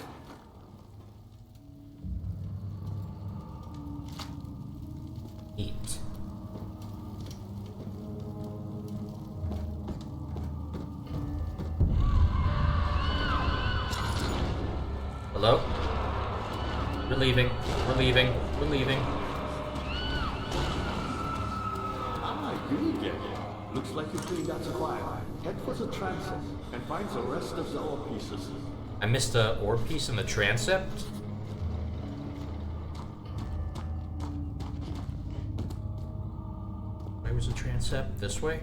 Eat. Hello? We're leaving. We're leaving. We're leaving. Ah, good again. Looks like you've cleaned out the choir. Head for the transept and find the rest of the ore pieces. I missed a ore piece in the transept? Where was the transept? This way?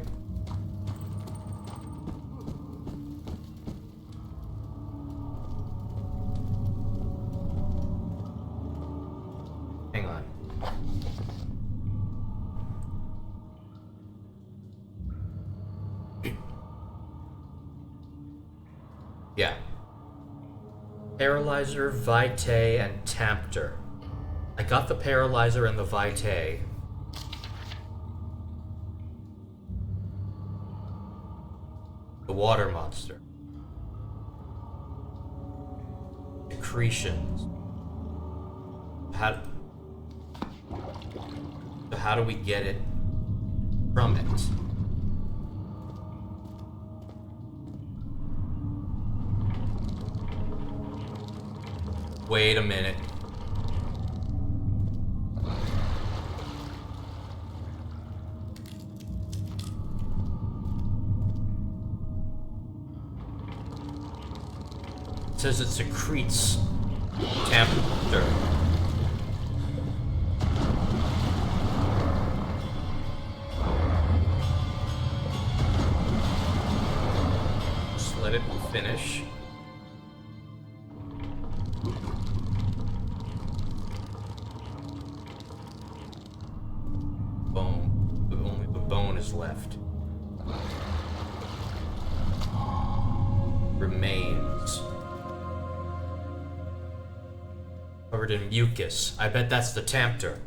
Hang on. Yeah. Paralyzer, Vitae, and Tempter. I got the Paralyzer and the Vitae. The water monster. Secretions. How do we get it from it? Wait a minute. It says it secretes Tempter. Just let it finish. Only the bone is left. Remains. Covered in mucus. I bet that's the Tempter.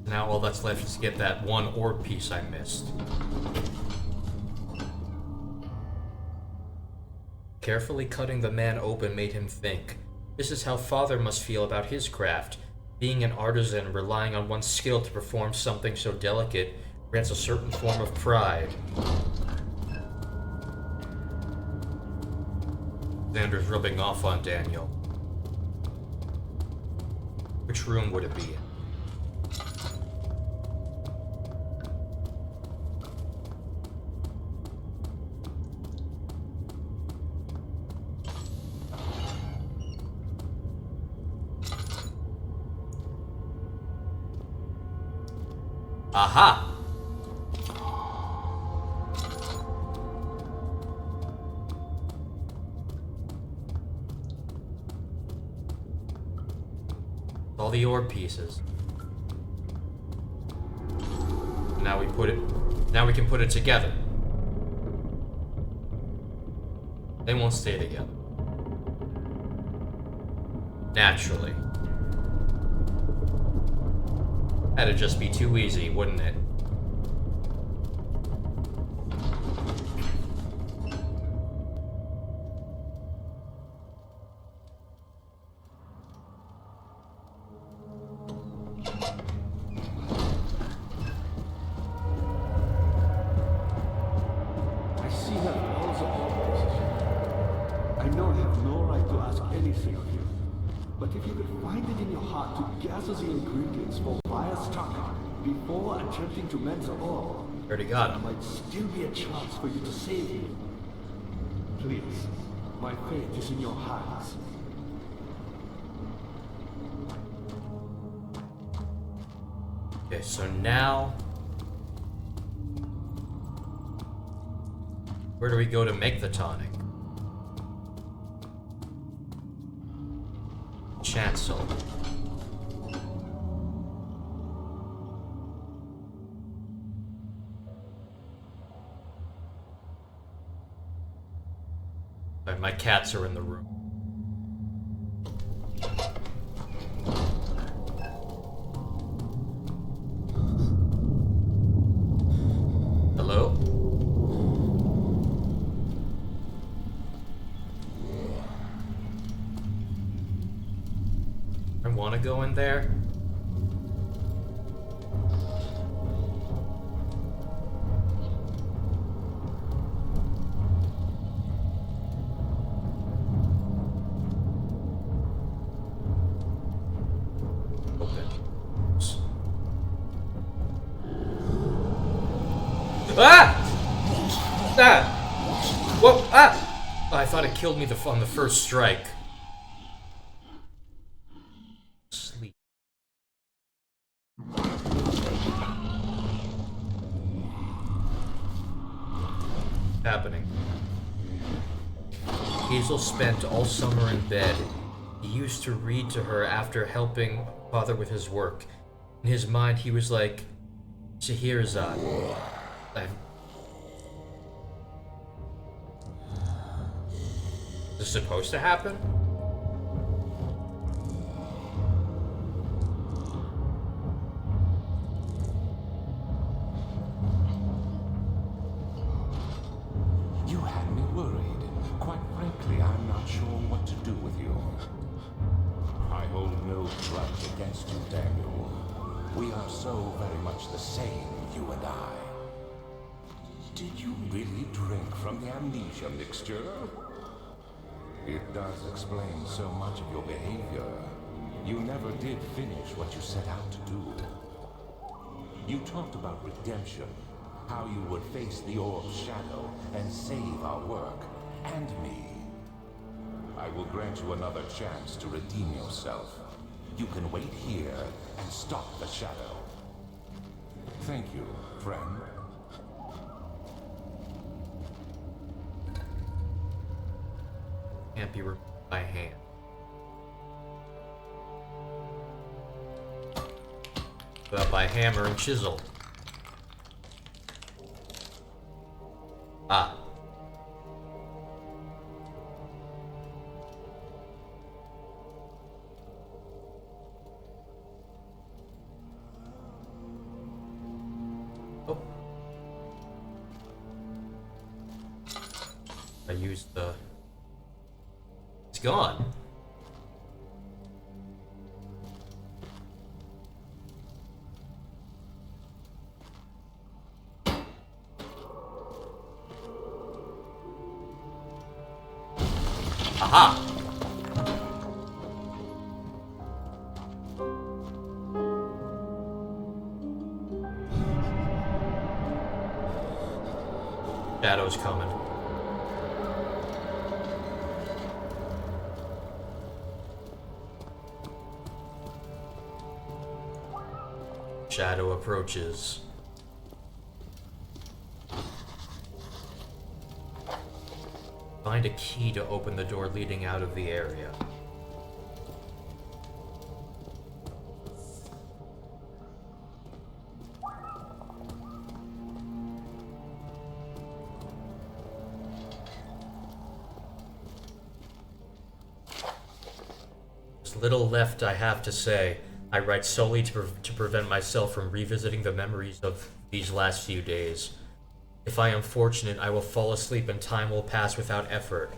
Now all that's left is to get that one ore piece I missed. Carefully cutting the man open made him think. This is how Father must feel about his craft. Being an artisan, relying on one's skill to perform something so delicate, grants a certain form of pride. Xander's rubbing off on Daniel. Which room would it be in? Aha! All the ore pieces. Now we can put it together. They won't stay together. Naturally. That'd just be too easy, wouldn't it? I see that all the ore pieces. I know I have no right to ask anything of you. But if you could find it in your heart to gather the ingredients for Fire's stock before attempting to mend the ore, Already got there him. might still be a chance for you to save me. Please, my fate is in your hands. Okay, so now... Where do we go to make the tonic? Chancel. Alright, my cats are in the room. Hello? I want to go in there. Ah! Ah! Whoa! Ah! I thought it killed me on the first strike. Sleep. Happening. Hazel spent all summer in bed. He used to read to her after helping father with his work. In his mind, he was like, Scheherazade. Is this supposed to happen? You had me worried. Quite frankly, I'm not sure what to do with you. I hold no grudge against you, Daniel. We are so very much the same, you and I. Did you really drink from the amnesia mixture? It does explain so much of your behavior. You never did finish what you set out to do. You talked about redemption, how you would face the orb's shadow and save our work, and me. I will grant you another chance to redeem yourself. You can wait here and stop the shadow. Thank you, friend. Can't be removed by hand. But by hammer and chisel. Ah. Oh. I used the... It's gone. Aha! Shadow's coming. Shadow approaches. Find a key to open the door leading out of the area. There's little left I have to say. I write solely to prevent myself from revisiting the memories of these last few days. If I am fortunate, I will fall asleep and time will pass without effort.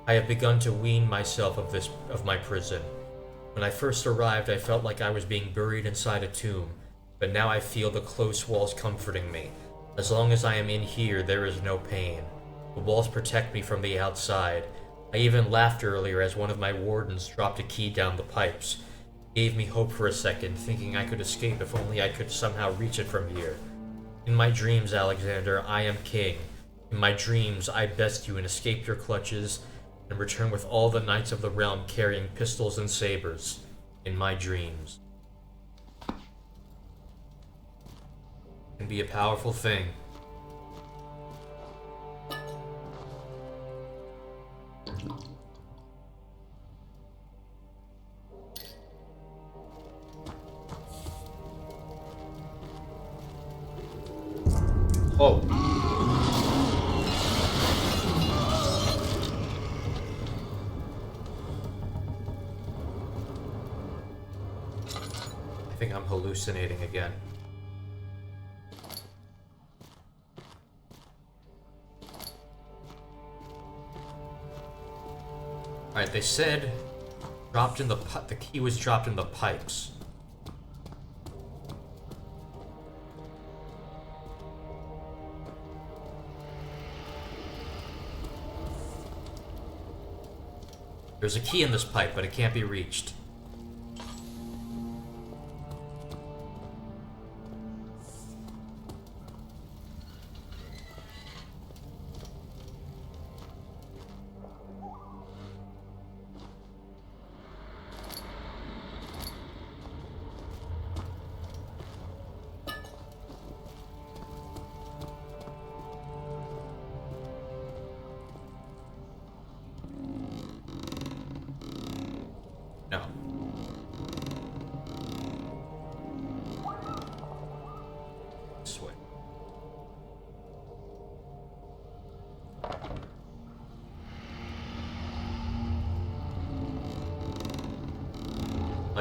I have begun to wean myself of my prison. When I first arrived, I felt like I was being buried inside a tomb, but now I feel the close walls comforting me. As long as I am in here, there is no pain. The walls protect me from the outside. I even laughed earlier as one of my wardens dropped a key down the pipes. It gave me hope for a second, thinking I could escape if only I could somehow reach it from here. In my dreams, Alexander, I am king. In my dreams, I best you and escape your clutches and return with all the knights of the realm carrying pistols and sabers. In my dreams. It can be a powerful thing. Oh. I think I'm hallucinating again. Alright, they said the key was dropped in the pipes. There's a key in this pipe, but it can't be reached.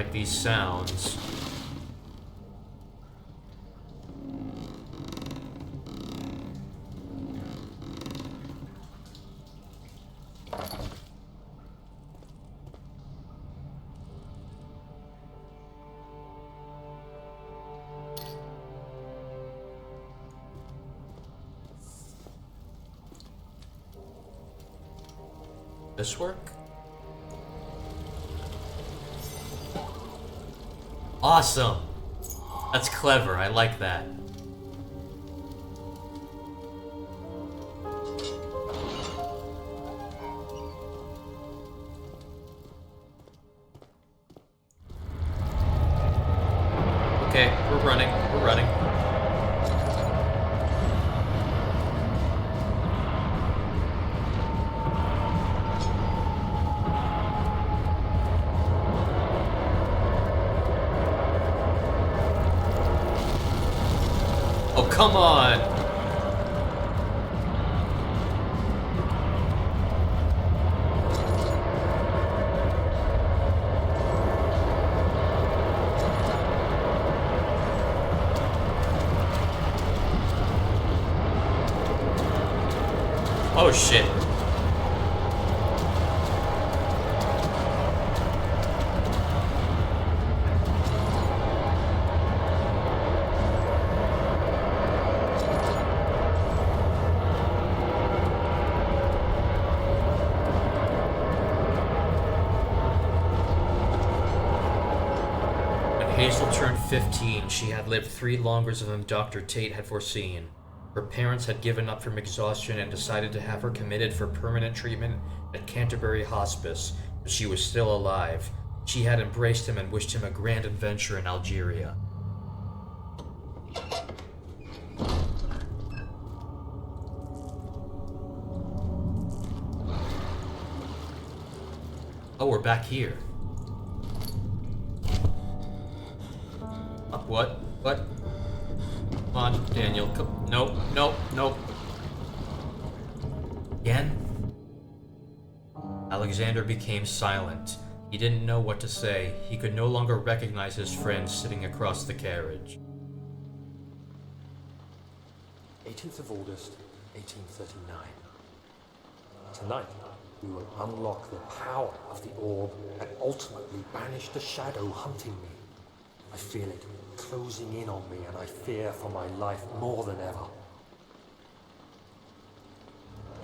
like these sounds. This work? Awesome! That's clever, I like that. Okay, we're running, we're running. Oh, come on! Oh, shit. Hazel turned 15. She had lived 3 longer than Dr. Tate had foreseen. Her parents had given up from exhaustion and decided to have her committed for permanent treatment at Canterbury Hospice, but she was still alive. She had embraced him and wished him a grand adventure in Algeria. Oh, we're back here. What? What? Come on, Daniel. Nope, nope, nope. Again? Alexander became silent. He didn't know what to say. He could no longer recognize his friend sitting across the carriage. 18th of August, 1839. Tonight, we will unlock the power of the orb and ultimately banish the shadow hunting me. I feel it closing in on me, and I fear for my life more than ever.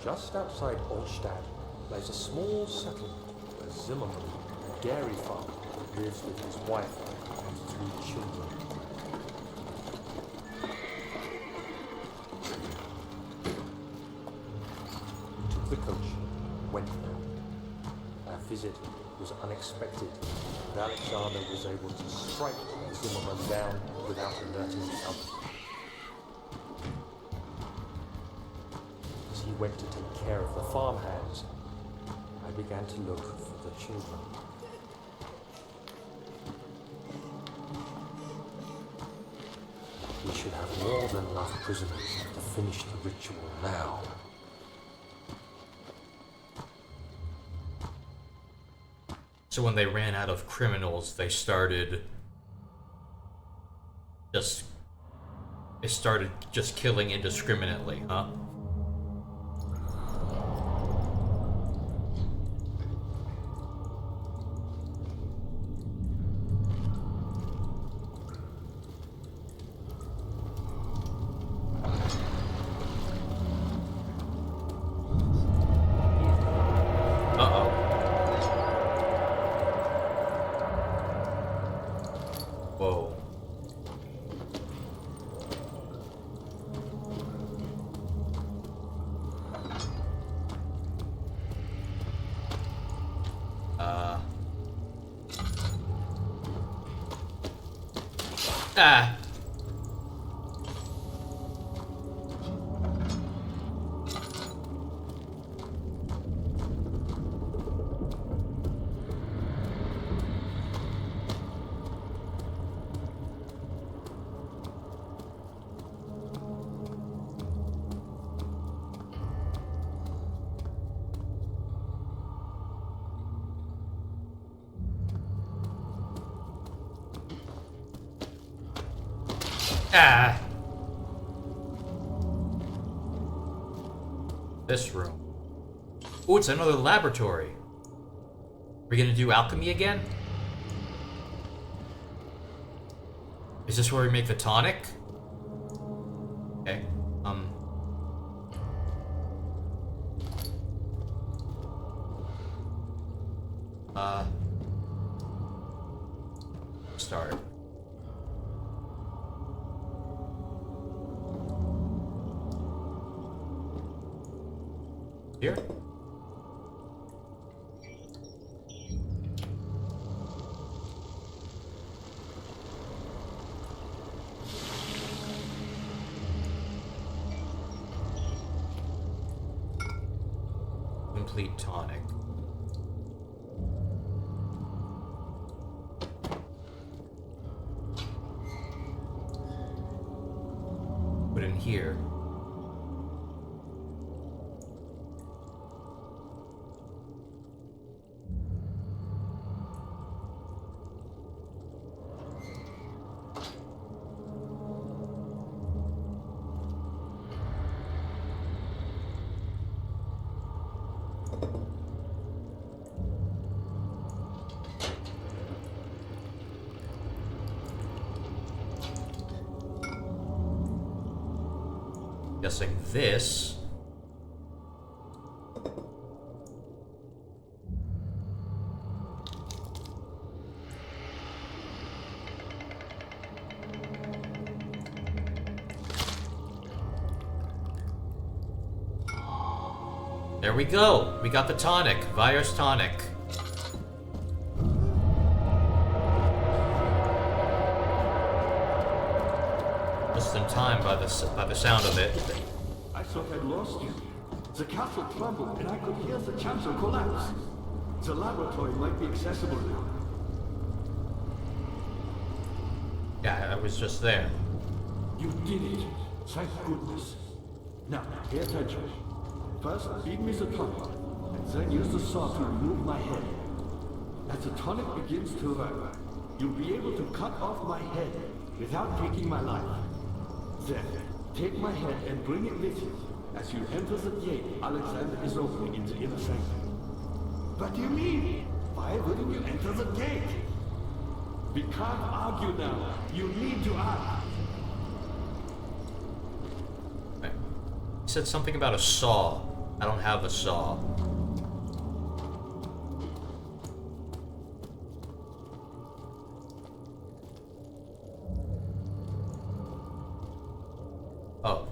Just outside Olstadt lies a small settlement where Zimmerman, a dairy farmer, lives with his wife and 2 children. We took the coach, went there. Our visit was unexpected, and Alexander was able to strike Zimmerman down without alerting the others. As he went to take care of the farmhands, I began to look for the children. We should have more than enough prisoners to finish the ritual now. So when they ran out of criminals, they started just killing indiscriminately, huh? Whoa. Ah. Ah! This room. Oh, it's another laboratory. Are we gonna do alchemy again? Is this where we make the tonic? Okay. Start. Here? Complete tonic. Put in here. Guessing this. There we go. We got the tonic. Virus tonic. Just in time by the sound of it. I thought I'd lost you. The castle crumbled and I could hear the chancel collapse. The laboratory might be accessible now. Yeah, I was just there. You did it. Thank goodness. Now, pay attention. First, feed me the tonic, and then use the saw to remove my head. As the tonic begins to work, you'll be able to cut off my head without taking my life. Then, take my head and bring it with you. As you enter the gate Alexander is opening in the inner sanctum. What do you mean? Why wouldn't you enter the gate? We can't argue now. You need to act. Right. He said something about a saw. I don't have a saw. Oh.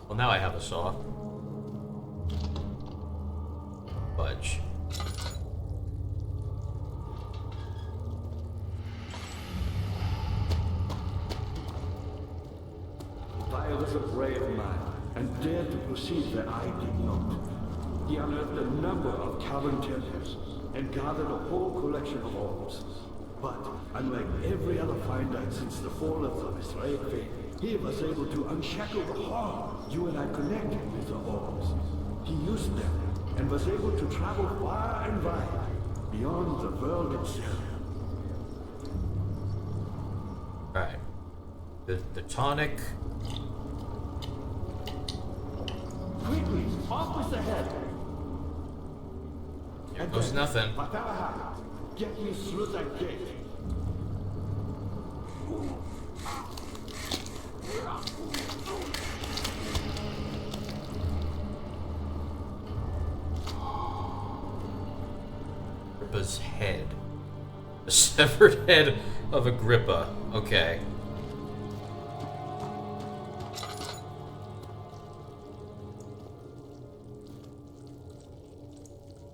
Well, now I have a saw. Fudge. I was a brave man and dared to proceed where I did not. He unearthed a number of cavern temples and gathered a whole collection of orbs. But unlike every other finder since the fall of the Israel faith, he was able to unshackle the horror you and I connected with the orbs. He used them and was able to travel far and wide, beyond the world itself. Alright. The tonic. Quickly, off with the head! Here goes nothing. Whatever happens, get me through that gate. Agrippa's head. The severed head of Agrippa. Okay.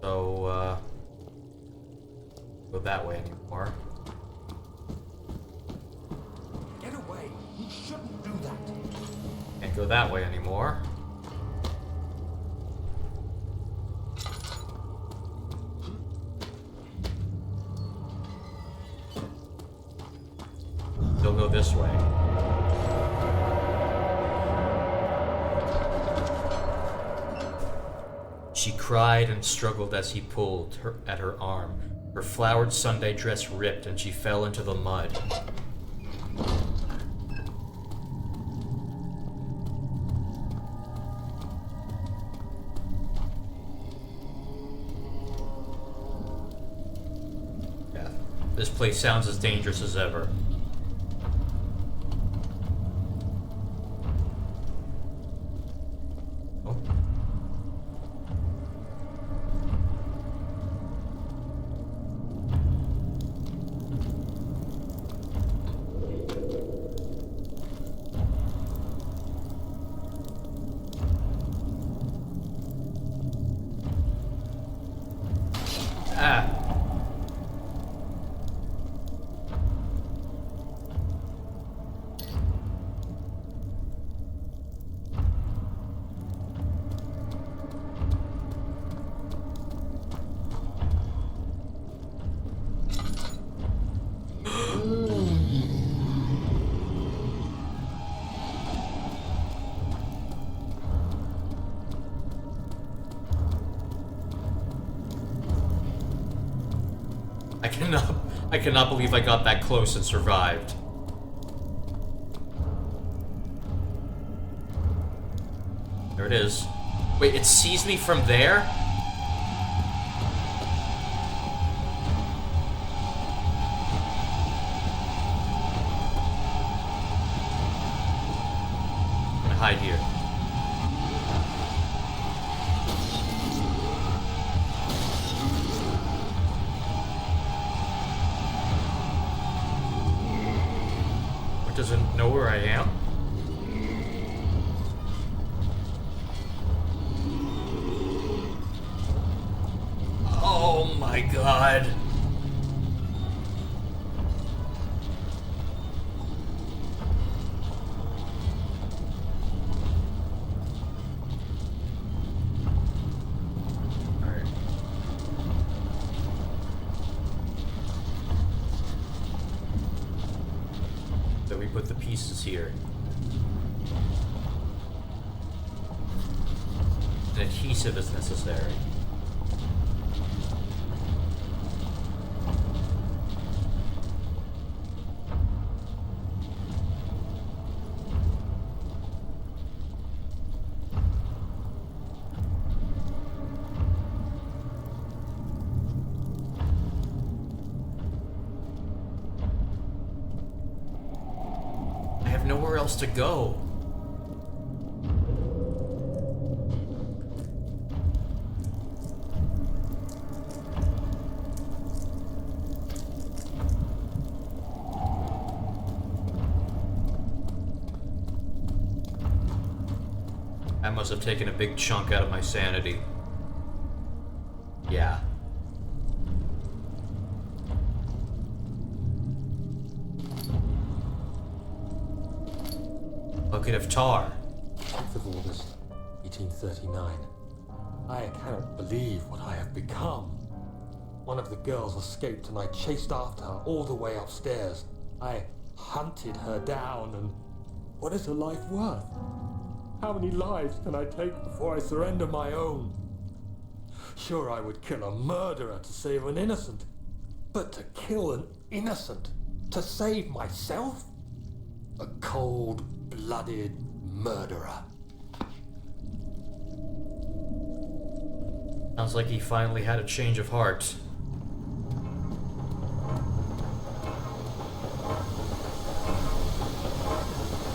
So, go that way anymore. Get away! You shouldn't do that! Can't go that way anymore. They'll go this way. She cried and struggled as he pulled her at her arm. Her flowered Sunday dress ripped and she fell into the mud. This place sounds as dangerous as ever. Oh. Ah. I cannot believe I got that close and survived. There it is. Wait, it sees me from there? I'm gonna hide here. Doesn't know where I am? Oh my god. Alright. So we put the pieces here. An adhesive is necessary. Nowhere else to go. That must have taken a big chunk out of my sanity. Yeah. Bucket of tar. 10th of August, 1839. I cannot believe what I have become. One of the girls escaped and I chased after her all the way upstairs. I hunted her down and... what is her life worth? How many lives can I take before I surrender my own? Sure, I would kill a murderer to save an innocent. But to kill an innocent to save myself? A cold-blooded murderer. Sounds like he finally had a change of heart.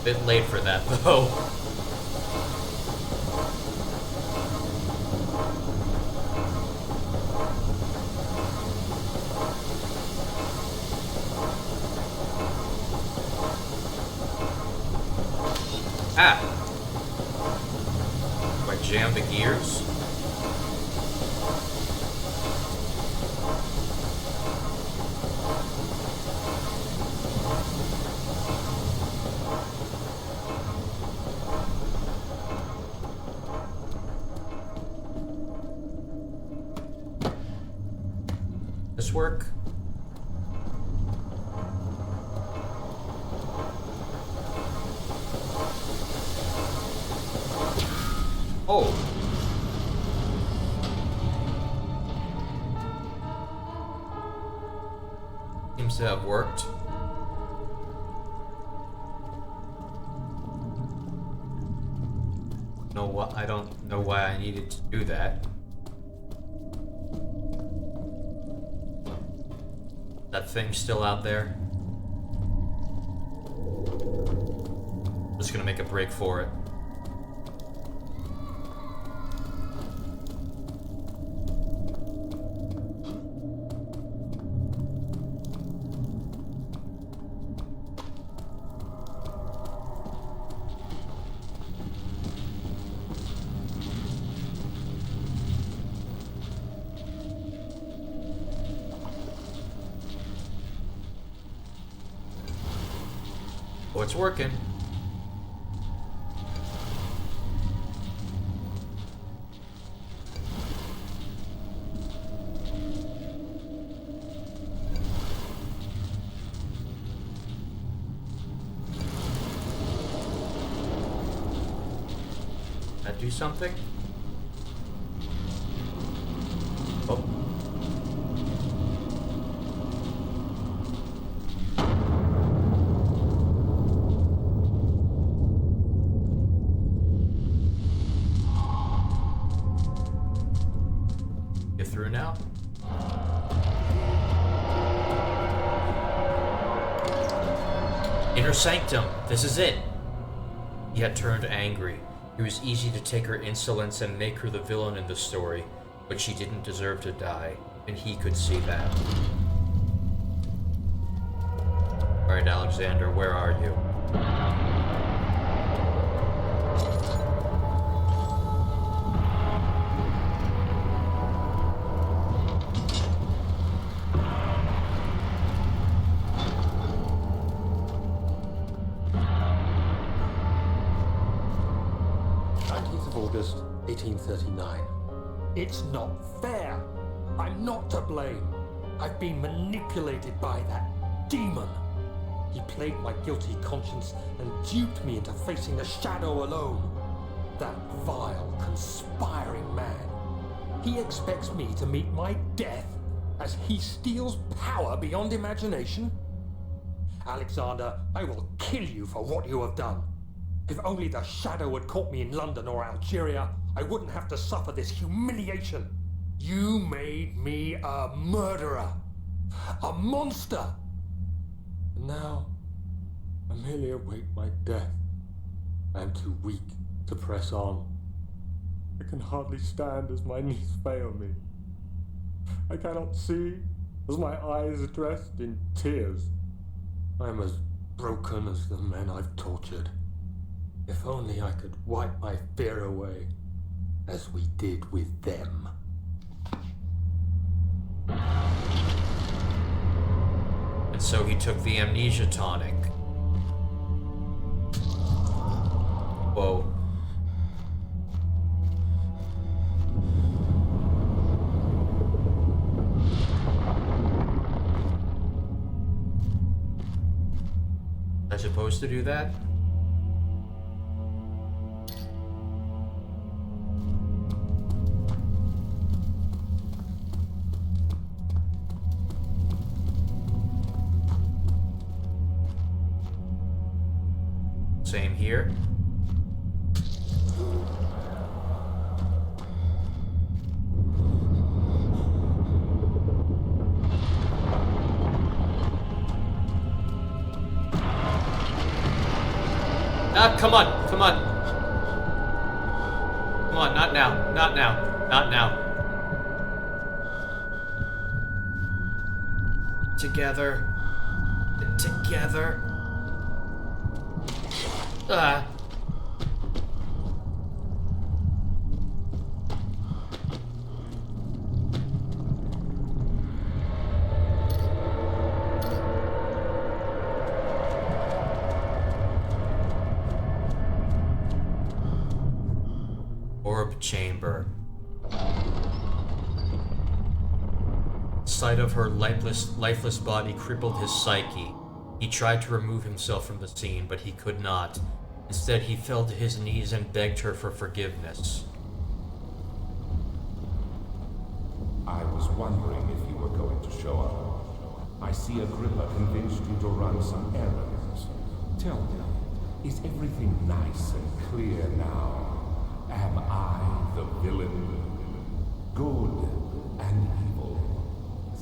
Bit late for that, though. Ah! Do I jam the gears? This work? Oh. Seems to have worked. I don't know why I needed to do that. That thing still out there? Just gonna make a break for it. Oh, it's working. That do something? Oh. Get through now? Inner sanctum. This is it. He had turned angry. It was easy to take her insolence and make her the villain in the story, but she didn't deserve to die, and he could see that. Alright, Alexander, where are you? August 1839. It's not fair. I'm not to blame. I've been manipulated by that demon. He played my guilty conscience and duped me into facing the shadow alone. That vile, conspiring man. He expects me to meet my death as he steals power beyond imagination. Alexander, I will kill you for what you have done. If only the shadow had caught me in London or Algeria, I wouldn't have to suffer this humiliation. You made me a murderer. A monster. And now, I merely await my death. I am too weak to press on. I can hardly stand as my knees fail me. I cannot see as my eyes are dressed in tears. I am as broken as the men I've tortured. If only I could wipe my fear away, as we did with them. And so he took the amnesia tonic. Whoa. Am I supposed to do that? Same here. Ah, come on, come on. Come on, not now, not now, not now. Together. Together. Ah. Orb chamber. Sight of her lifeless body crippled his psyche. He tried to remove himself from the scene, but he could not. Instead, he fell to his knees and begged her for forgiveness. I was wondering if you were going to show up. I see Agrippa convinced you to run some errands. Tell me, is everything nice and clear now? Am I the villain? Good and evil,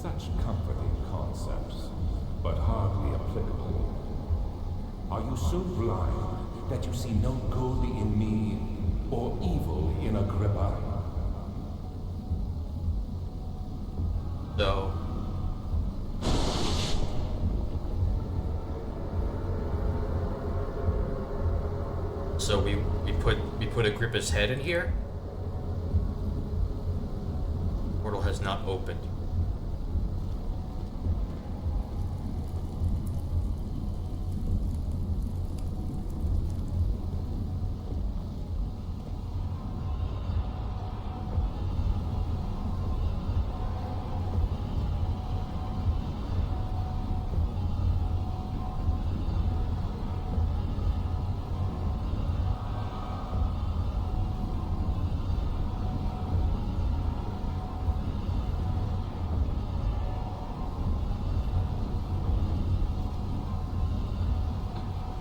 Such comforting concepts, but hardly applicable. Are you so blind that you see no good in me or evil in Agrippa? So. So we put Agrippa's head in here? Portal has not opened.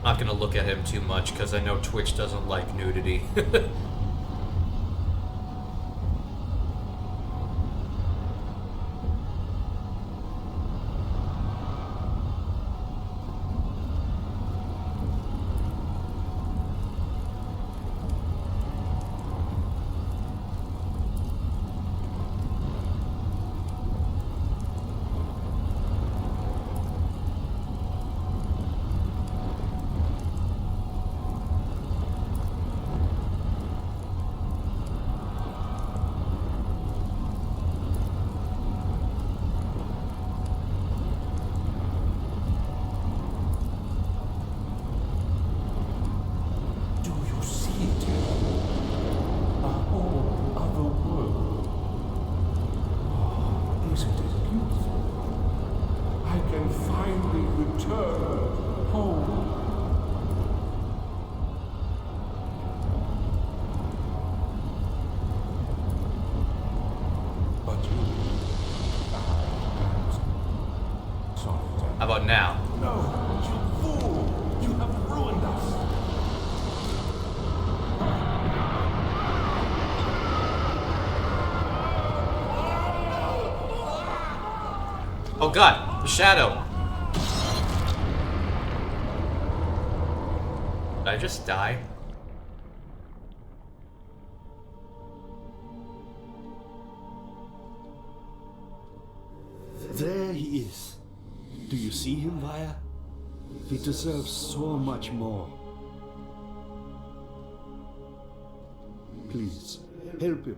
Not gonna look at him too much because I know Twitch doesn't like nudity. Do you see it? A whole other world. Oh, isn't it beautiful? I can finally return home. But you, sorry, How about now? no, you fool! You have ruined us. Oh god, the shadow. Did I just die? There he is. Do you see him, Vaya? He deserves so much more. Please, help him.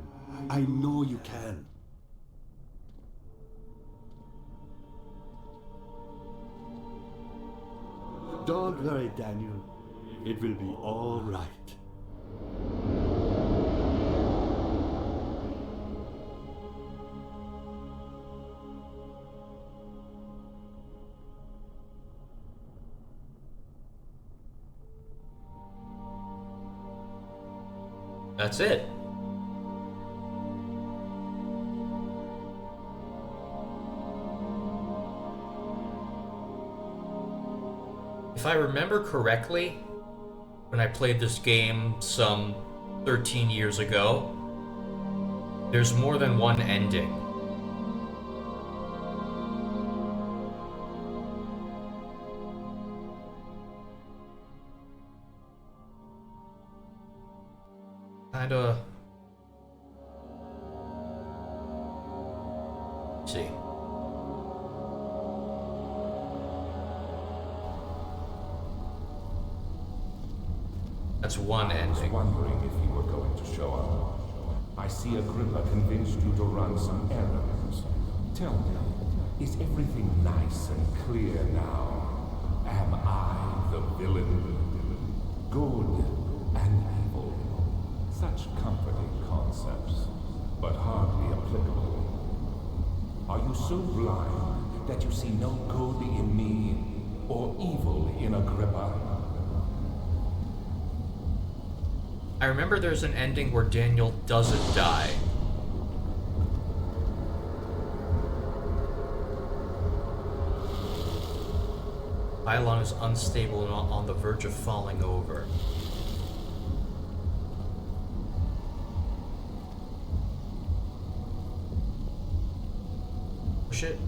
I know you can. Don't worry, Daniel. It will be all right. That's it. If I remember correctly, when I played this game some 13 years ago, there's more than one ending. Kinda... see. That's one I was ending. wondering if you were going to show up. I see Agrippa convinced you to run some errands. Tell me, is everything nice and clear now? Am I the villain? Good and evil. Such comforting concepts, but hardly applicable. Are you so blind that you see no good in me or evil in Agrippa? I remember there's an ending where Daniel doesn't die. Pylon is unstable and on the verge of falling over. push it?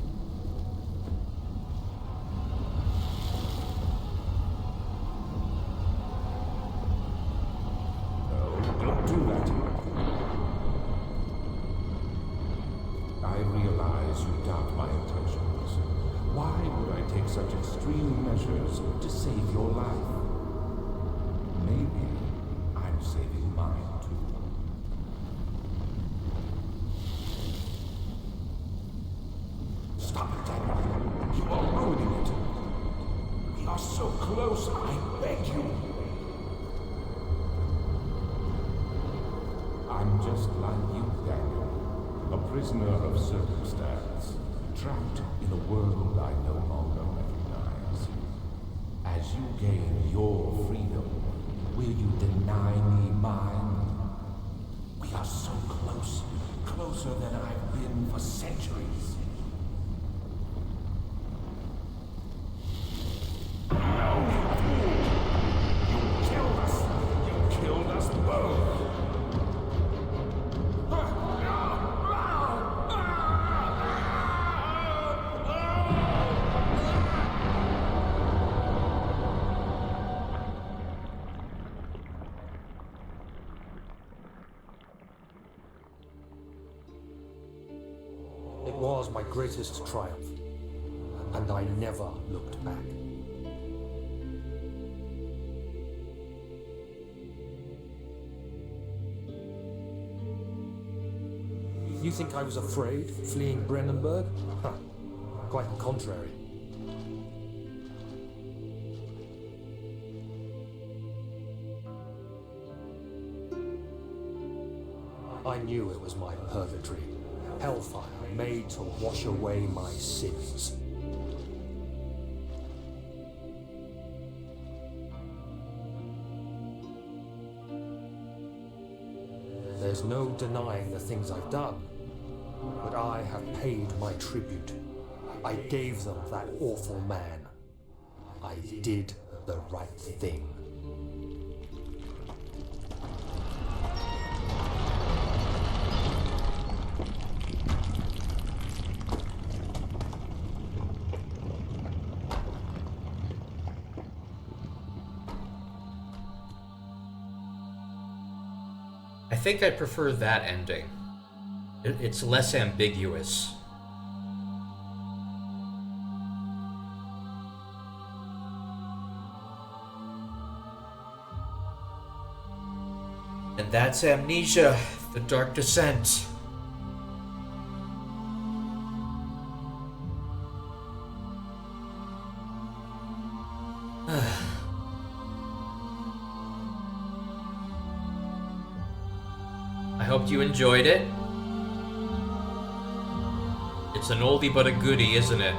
Don't do that. I realize you doubt my intentions. Why would I take such extreme measures to save your life? Maybe I'm saving mine too. Stop it, Daniel. You are ruining it. We are so close, I beg you. I'm just like you, Daniel. A prisoner of circumstance. Trapped in a world I no longer recognize. As you gain your freedom, will you deny me mine? We are so close. Closer than I've been for centuries. No, you killed us. You killed us both. It was my greatest triumph, and I never looked back. You think I was afraid, fleeing Brennenburg? Huh. Quite the contrary. I knew it was my purgatory, hellfire made to wash away my sins. There's no denying the things I've done, but I have paid my tribute. I gave them that awful man. I did the right thing. I think I prefer that ending. It's less ambiguous. And that's Amnesia, The Dark Descent. I hope you enjoyed it. It's an oldie but a goodie, isn't it?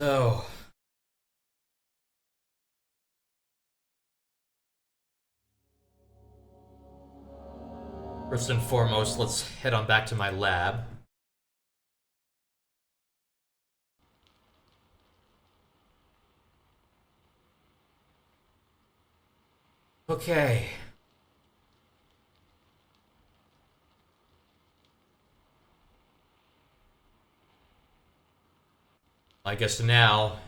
So, first and foremost, let's head on back to my lab. Okay. I guess now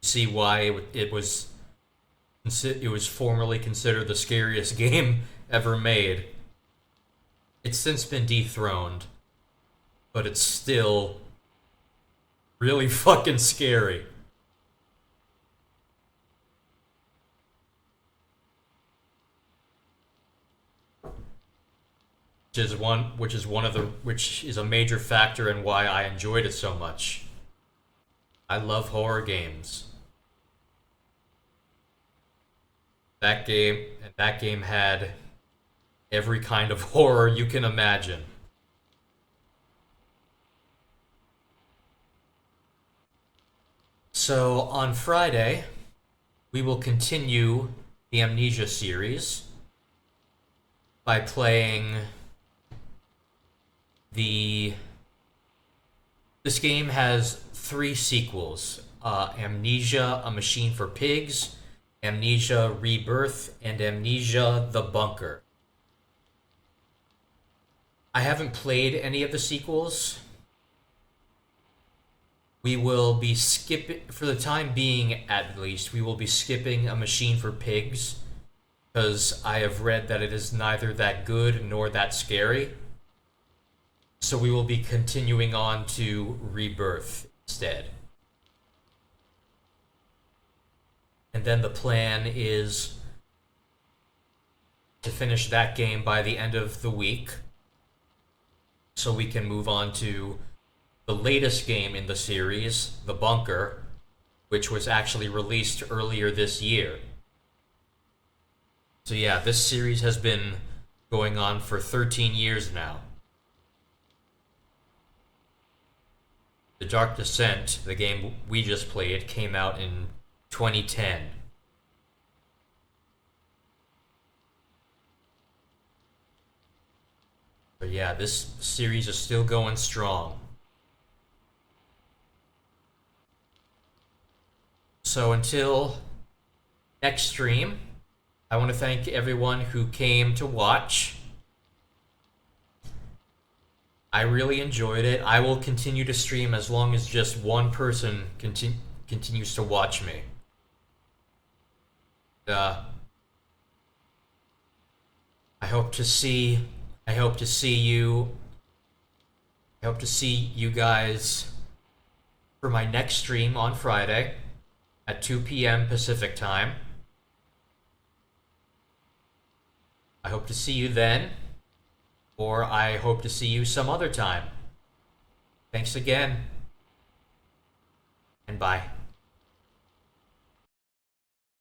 see why it was formerly considered the scariest game ever made. It's since been dethroned, but it's still really fucking scary. Which is a major factor in why I enjoyed it so much. I love horror games. That game had every kind of horror you can imagine. So on Friday, we will continue the Amnesia series by playing the This game has 3 sequels. Amnesia, A Machine for Pigs, Amnesia Rebirth, and Amnesia The Bunker. I haven't played any of the sequels. We will be skipping, for the time being at least, we will be skipping A Machine for Pigs, because I have read that it is neither that good nor that scary. So we will be continuing on to Rebirth instead. And then the plan is to finish that game by the end of the week, so we can move on to the latest game in the series, The Bunker, which was actually released earlier this year. So yeah, this series has been going on for 13 years now. The Dark Descent, the game we just played, came out in 2010. But yeah, this series is still going strong. So until next stream, I want to thank everyone who came to watch. I really enjoyed it. I will continue to stream as long as just one person continues to watch me. I hope to see you guys for my next stream on Friday at 2 p.m. Pacific time. I hope to see you then, or I hope to see you some other time. Thanks again, and bye.